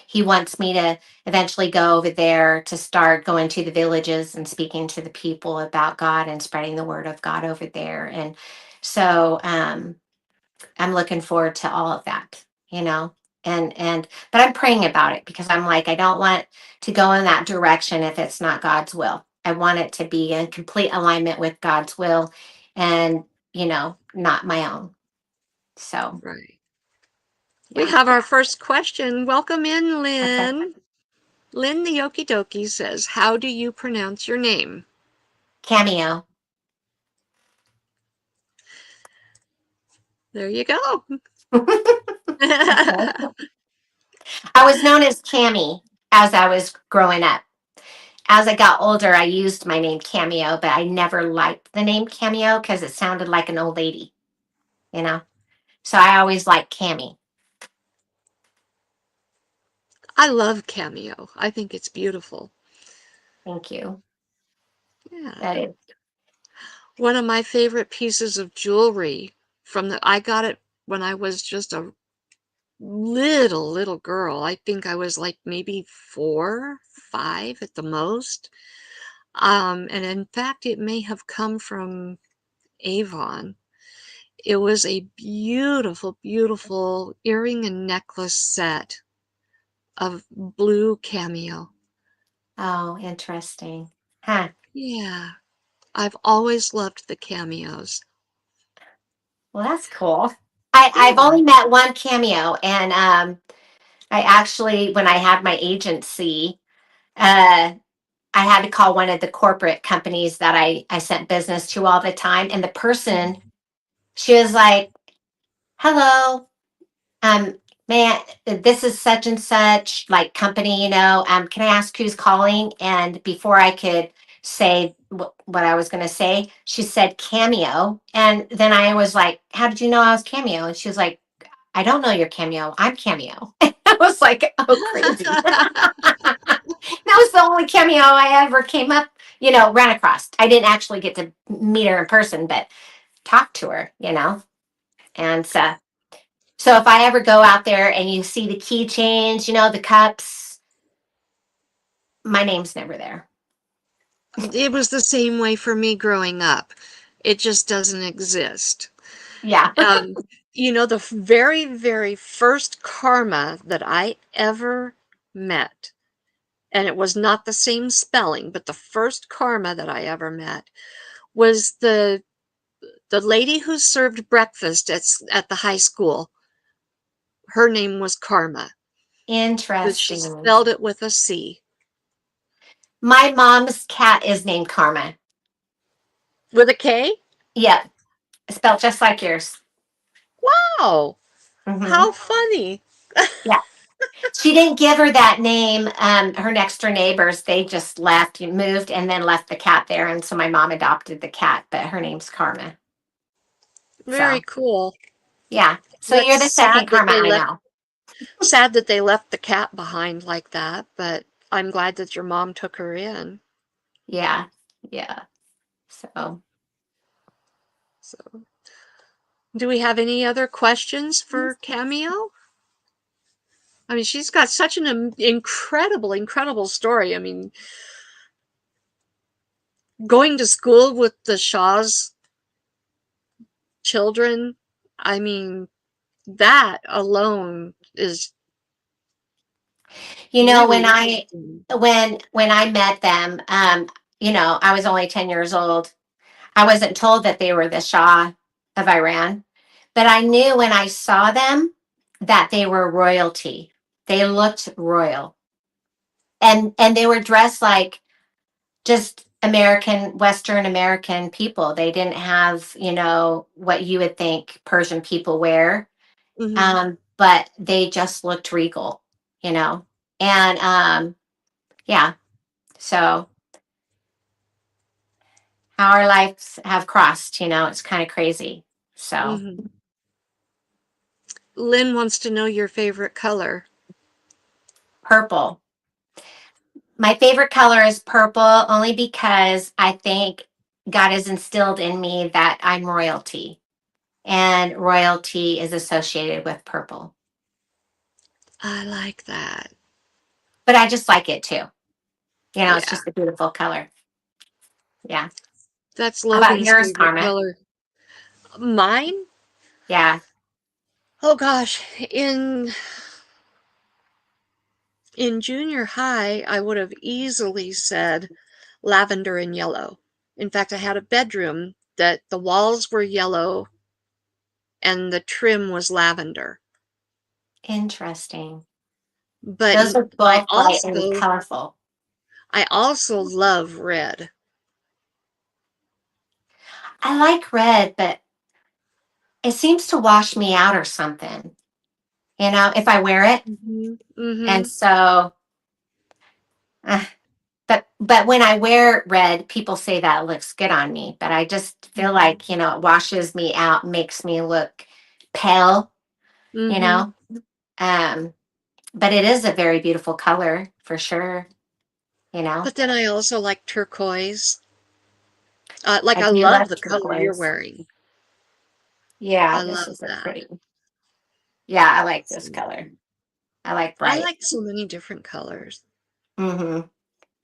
he wants me to eventually go over there to start going to the villages and speaking to the people about God and spreading the word of God over there. And so, I'm looking forward to all of that. But I'm praying about it because I'm like, I don't want to go in that direction if it's not God's will. I want it to be in complete alignment with God's will and, not my own. So, Right. We yeah. have our first question. Welcome in, Okay. Lynn. Lynn the Yoki Doki says, how do you pronounce your name? Cameo. There you go. Okay. I was known as Cammy as I was growing up. As I got older, I used my name Cameo, but I never liked the name Cameo because it sounded like an old lady, you know? So I always liked Cammy. I love Cameo. I think it's beautiful. Thank you. Yeah. That is. One of my favorite pieces of jewelry I got it when I was just a little girl. I think I was like maybe 4, 5 at the most. And in fact, it may have come from Avon. It was a beautiful, beautiful earring and necklace set of blue Cameo. Oh, interesting. Huh. Yeah, I've always loved the cameos. Well, that's cool. I've Yeah. only met one Cameo, and I actually, when I had my agency, uh, I had to call one of the corporate companies that I sent business to all the time. And the person, she was like, hello, um, man, this is such and such like company, can I ask who's calling? And before I could say what I was going to say, she said Cameo. And then I was like, how did you know I was Cameo? And she was like, I don't know your Cameo. I'm Cameo. I was like, oh, crazy. That was the only Cameo I ever came up, ran across. I didn't actually get to meet her in person, but talk to her, And so if I ever go out there and you see the keychains, the cups, my name's never there. It was the same way for me growing up. It just doesn't exist. Yeah. Um, the very, very first karma that I ever met, and it was not the same spelling, but the first karma that I ever met was the lady who served breakfast at the high school. Her name was Karma, but she Interesting. spelled it with a C. My mom's cat is named Karma. With a K? Yep. Spelled just like yours. Wow, Hmm. how funny. Yeah. She didn't give her that name. Her next door neighbors, they just left, moved, and then left the cat there. And so my mom adopted the cat, but her name's Karma. Very So, cool. yeah. So you're That's the second Karma I know. sad that they left the cat behind like that, but I'm glad that your mom took her in. Yeah. Yeah. So, So, do we have any other questions for Cameo? I mean, she's got such an incredible, incredible story. I mean, going to school with the Shaw's children, I mean, that alone is when really I interesting. when I met them, I was only 10 years old. I wasn't told that they were the Shah of Iran, but I knew when I saw them that they were royalty. They looked royal. And they were dressed like just Western American people. They didn't have, what you would think Persian people wear. Hmm. But they just looked regal, you know. And yeah, so how our lives have crossed, it's kind of crazy. So Hmm. Lynn wants to know your favorite color. purple. My favorite color is purple only because I think God has instilled in me that I'm royalty, and royalty is associated with purple. I like that. But I just like it too. It's Yeah, just a beautiful color. Yeah. that's How about Logan's yours, favorite Karma? color. Mine? Yeah. Oh gosh, in junior high, I would have easily said lavender and yellow. In fact, I had a bedroom that the walls were yellow and the trim was lavender. Interesting. But Those are I both bright and also colorful. I also love red. I like red, but it seems to wash me out or something, if I wear it. Mhm. And Mhm. so, uh, but when I wear red, people say that looks good on me. But I just feel Mhm. like, it washes me out, makes me look pale, you Mhm. know. Um, but it is a very beautiful color for sure, you know. But then I also like turquoise. Like I I do love love the color you're turquoise. wearing. Yeah, I this love is a that. pretty. Yeah, I like this color. I like I bright. like so many different colors. Mm-hmm.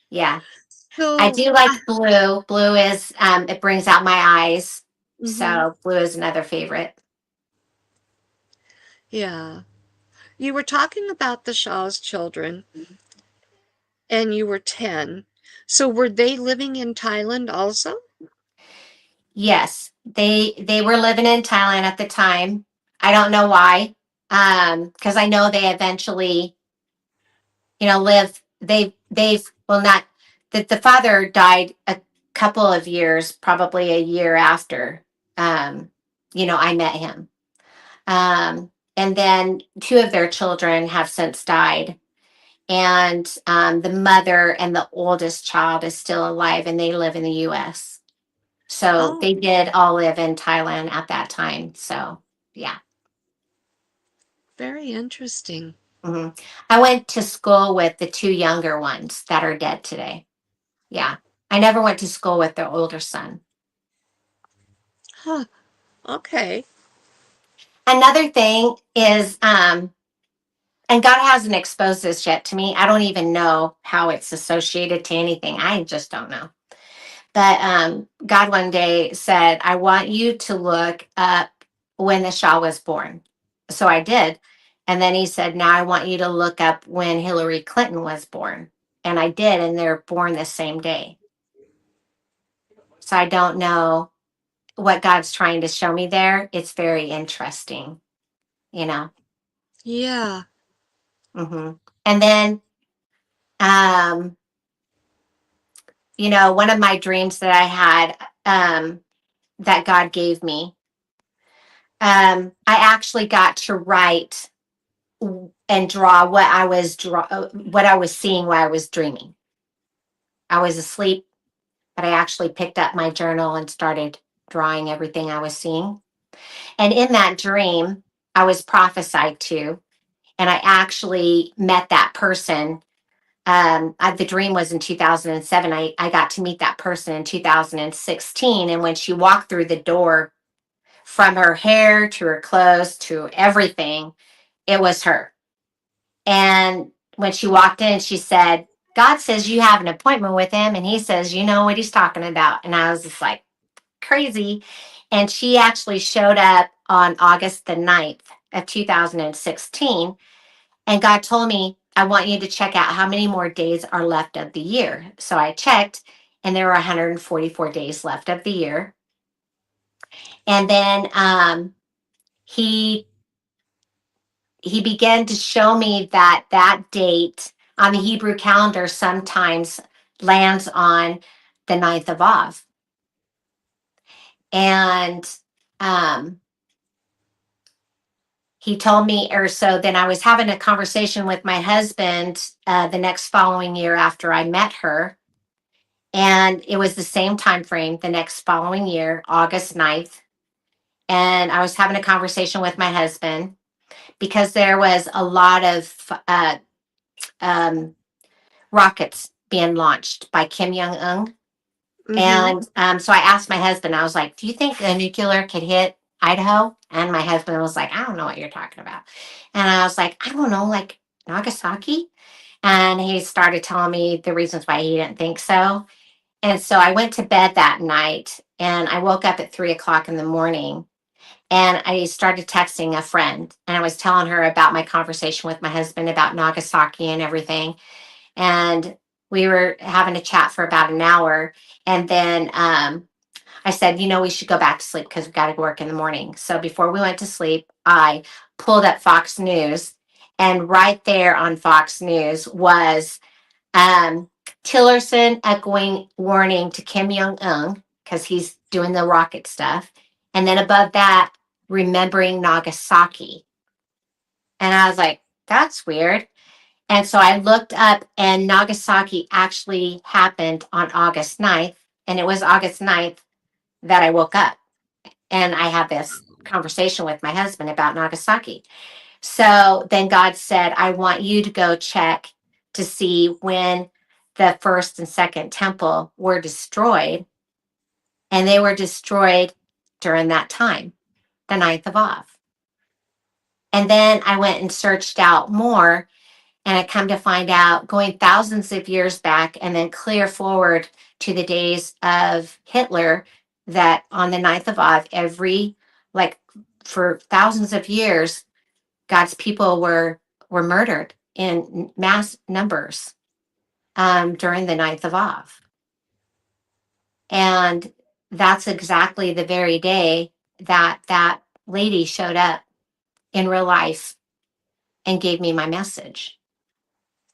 Yeah. I So, do like blue. Blue is it brings out my eyes. mhm, So blue is another favorite. yeah. You were talking about the Shaw's children, and you were 10. So were they living in Thailand also? Yes. They were living in Thailand at the time. I don't know why. Because I know they eventually, live they've well not that the father died a couple of years, probably a year after I met him. And then two of their children have since died. And the mother and the oldest child is still alive and they live in the US. So Oh, they did all live in Thailand at that time. So, yeah. very interesting. hmm I went to school with the two younger ones that are dead today. Yeah. I never went to school with their older son. Huh. Okay. Another thing is, and God hasn't exposed this yet to me. I don't even know how it's associated to anything. I just don't know. But God one day said, I want you to look up when the Shah was born. So I did. And then he said, now I want you to look up when Hillary Clinton was born. And I did. And they're born the same day. So I don't know what God's trying to show me there. It's very interesting, you know. Yeah. And then, um, one of my dreams that I had, that God gave me, I actually got to write and draw what I was seeing while I was dreaming. I was asleep, but I actually picked up my journal and started drawing everything I was seeing. And in that dream, I was prophesied to, and I actually met that person. The dream was in 2007. I got to meet that person in 2016. And when she walked through the door, from her hair to her clothes to everything, it was her. And when she walked in, she said, God says you have an appointment with him. And he says, you know what he's talking about. And I was just like, crazy. And she actually showed up on August the 9th of 2016. And God told me, I want you to check out how many more days are left of the year. So I checked, and there were 144 days left of the year. And then he he began to show me that that date on the Hebrew calendar sometimes lands on the 9th of Av. And um, he told me, or so then I was having a conversation with my husband the next following year after I met her. And it was the same time frame the next following year, August 9th. And I was having a conversation with my husband because there was a lot of um, rockets being launched by Kim Jong Un. Mm-hmm. And so I asked my husband, I was like, do you think a nuclear could hit Idaho? And my husband was like, I don't know what you're talking about. And I was like, I don't know, like Nagasaki? And he started telling me the reasons why he didn't think so. And so I went to bed that night and I woke up at 3 o'clock in the morning and I started texting a friend and I was telling her about my conversation with my husband about Nagasaki and everything. And we were having a chat for about an hour. And then I said, we should go back to sleep because we got to work in the morning. So before we went to sleep, I pulled up Fox News. And right there on Fox News was Tillerson echoing warning to Kim Jong Un because he's doing the rocket stuff. And then above that, remembering Nagasaki. And I was like, that's weird. And so I looked up, and Nagasaki actually happened on August 9th. And it was August 9th that I woke up. And I had this conversation with my husband about Nagasaki. So then God said, I want you to go check to see when the first and second temple were destroyed. And they were destroyed during that time, the 9th of Av. And then I went and searched out more, and I come to find out, going thousands of years back and then clear forward to the days of Hitler, that on the 9th of Av, like for thousands of years, God's people were murdered in mass numbers during the 9th of Av. And that's exactly the very day that that lady showed up in real life and gave me my message,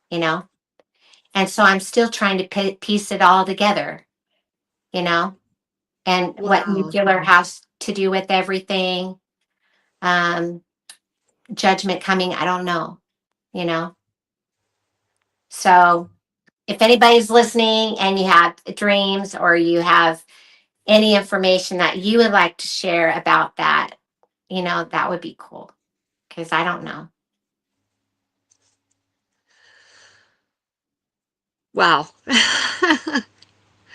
you know? And so I'm still trying to piece it all together, you know, and what Wow. nuclear has to do with everything. Um, Judgment coming, I don't know, you know. So if anybody's listening and you have dreams, or you have any information that you would like to share about that, that would be cool, because I don't know. Wow.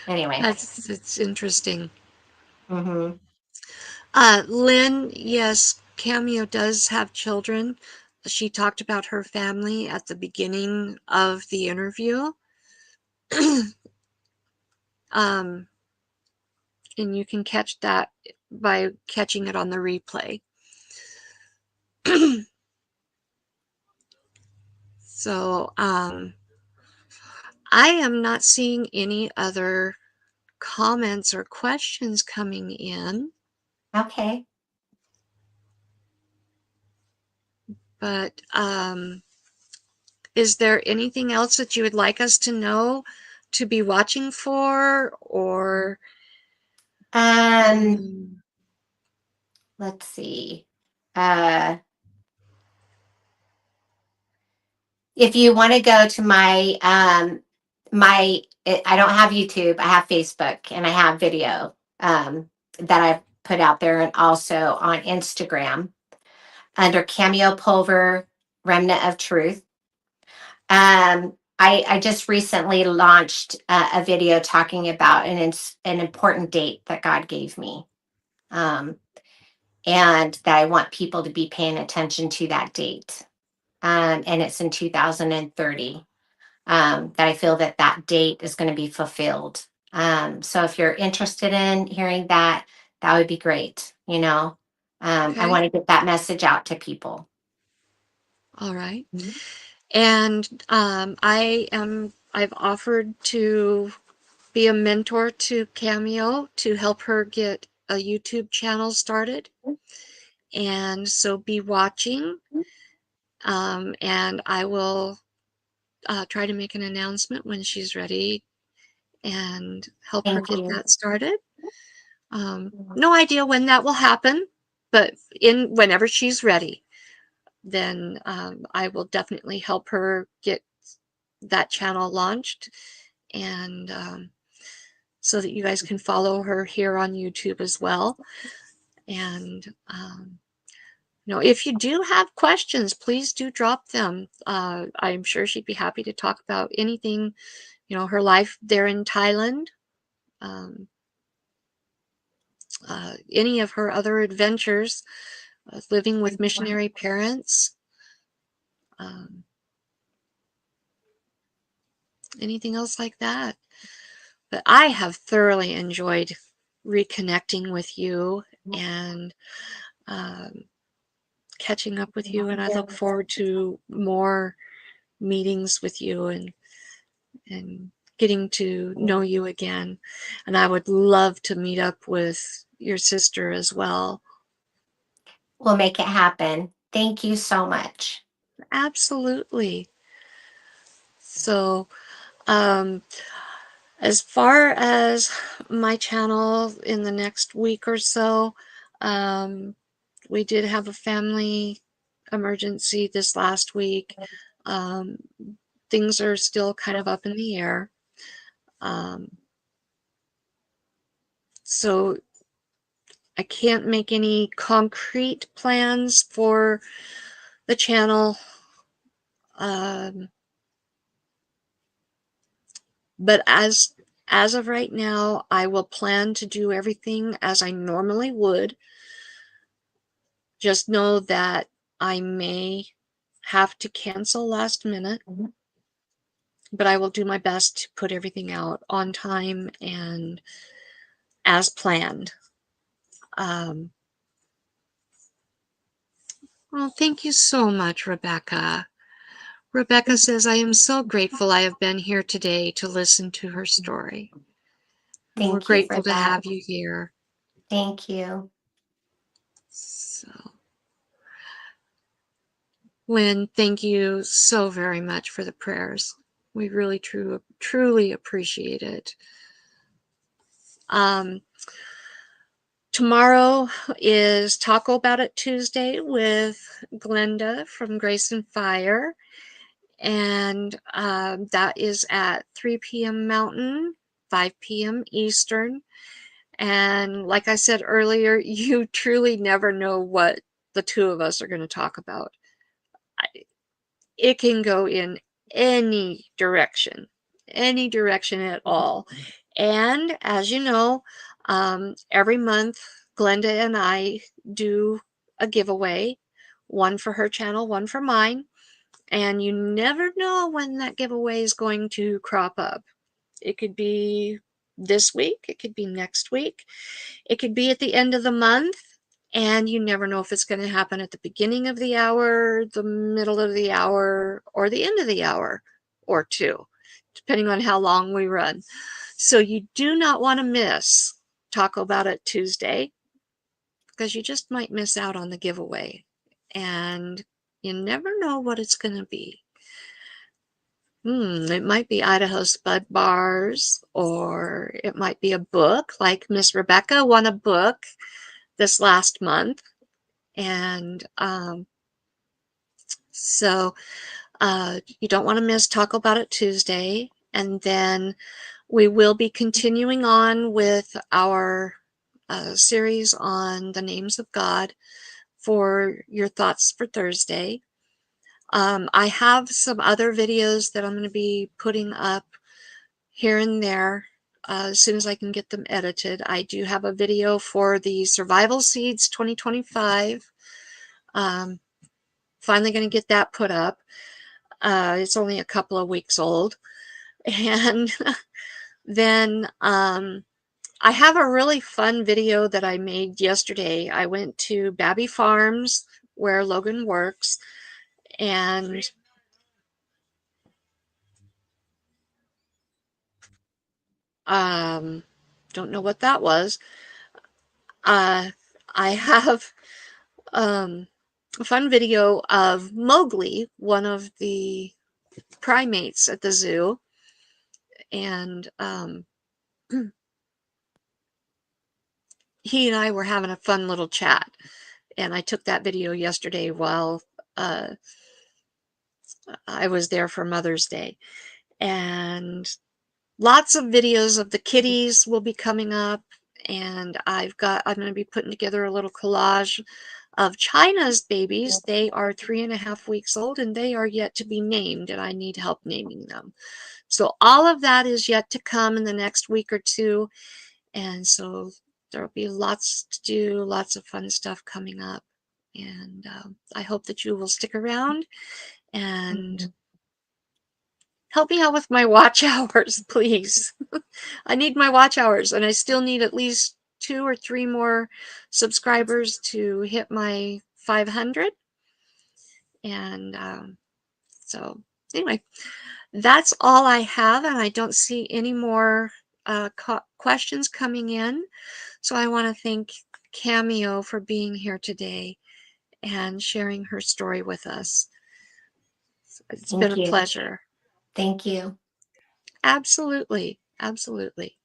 Anyway. It's interesting. Hmm. Lynn, yes, Cameo does have children. She talked about her family at the beginning of the interview. um, and you can catch that by catching it on the replay. So I am not seeing any other comments or questions coming in, Okay. but is there anything else that you would like us to know, to be watching for, or Um, um, let's see. Uh, if you want to go to I don't have YouTube. I have Facebook, and I have video that I've put out there, and also on Instagram under Cameo Pulver Remnant of Truth. I just recently launched a video talking about an important date that God gave me, um, and that I want people to be paying attention to that date. And it's in 2030. That I feel that that date is going to be fulfilled. So if you're interested in hearing that, that would be great. I okay, want to get that message out to people. all right. Mhm. And I've offered to be a mentor to Cameo to help her get a YouTube channel started. And so be watching. And I will try to make an announcement when she's ready and help her Thank get you. that started. No idea when that will happen, but in whenever she's ready, then I will definitely help her get that channel launched, and so that you guys can follow her here on YouTube as well. And if you do have questions, please do drop them. I'm sure she'd be happy to talk about anything, her life there in Thailand, um, any of her other adventures, living with missionary parents, um, anything else like that. But I have thoroughly enjoyed reconnecting with you and um, catching up with you, and I look forward to more meetings with you and getting to know you again. And I would love to meet up with your sister as well. We'll make it happen. Thank you so much. Absolutely. So, um, as far as my channel in the next week or so, um, we did have a family emergency this last week. Um, things are still kind of up in the air. Um, so I can't make any concrete plans for the channel. Um, but as of right now, I will plan to do everything as I normally would. Just know that I may have to cancel last minute, Mhm. but I will do my best to put everything out on time and as planned. Um, well, thank you so much, Rebecca. Rebecca says, I am so grateful I have been here today to listen to her story. And we're Thank you for grateful to that. have you here. Thank you. So, Lynn, thank you so very much for the prayers. We really, truly appreciate it. Tomorrow is Taco About It Tuesday with Glenda from Grace and Fire. And that is at 3 p.m. Mountain, 5 p.m. Eastern. And like I said earlier, you truly never know what the two of us are going to talk about. It can go in any direction at all. And as you know, every month, Glenda and I do a giveaway, one for her channel, one for mine. And you never know when that giveaway is going to crop up. It could be this week, it could be next week, it could be at the end of the month, and you never know if it's going to happen at the beginning of the hour, the middle of the hour, or the end of the hour or two, depending on how long we run. So you do not want to miss Taco About It Tuesday, because you just might miss out on the giveaway. And you never know what it's going to be. It might be Idaho Spud Bars, or it might be a book, like Miss Rebecca won a book this last month. And so you don't want to miss Talk About It Tuesday. And then we will be continuing on with our series on the names of God for your thoughts for Thursday. I have some other videos that I'm going to be putting up here and there as soon as I can get them edited. I do have a video for the Survival Seeds 2025. Finally going to get that put up. It's only a couple of weeks old. And then I have a really fun video that I made yesterday. I went to Babby Farms, where Logan works, and don't know what that was. I have a fun video of Mowgli, one of the primates at the zoo, and he and I were having a fun little chat. And I took that video yesterday while I was there for Mother's Day. And lots of videos of the kitties will be coming up. And I'm going to be putting together a little collage of China's babies. They are 3.5 weeks old and they are yet to be named, and I need help naming them. So all of that is yet to come in the next week or two. And so there'll be lots to do, lots of fun stuff coming up. And I hope that you will stick around and help me out with my watch hours, please. I need my watch hours, and I still need at least 2 or 3 more subscribers to hit my 500. And so anyway, that's all I have, and I don't see any more questions coming in. So I want to thank Cameo for being here today and sharing her story with us. It's been Thank a you. pleasure. Thank you. Absolutely. Absolutely.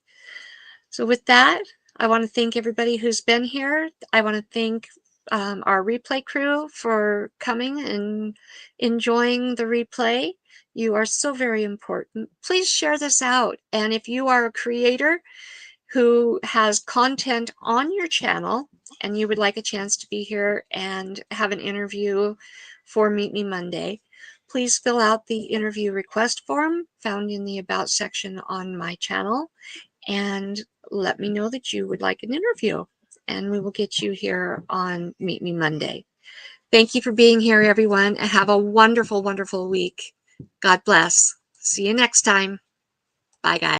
So with that, I want to thank everybody who's been here. I want to thank our replay crew for coming and enjoying the replay. You are so very important. Please share this out. And if you are a creator who has content on your channel and you would like a chance to be here and have an interview for Meet Me Monday, please fill out the interview request form found in the About section on my channel and let me know that you would like an interview. and we will get you here on Meet Me Monday. Thank you for being here, everyone, and have a wonderful, wonderful week. God bless. See you next time. Bye, guys.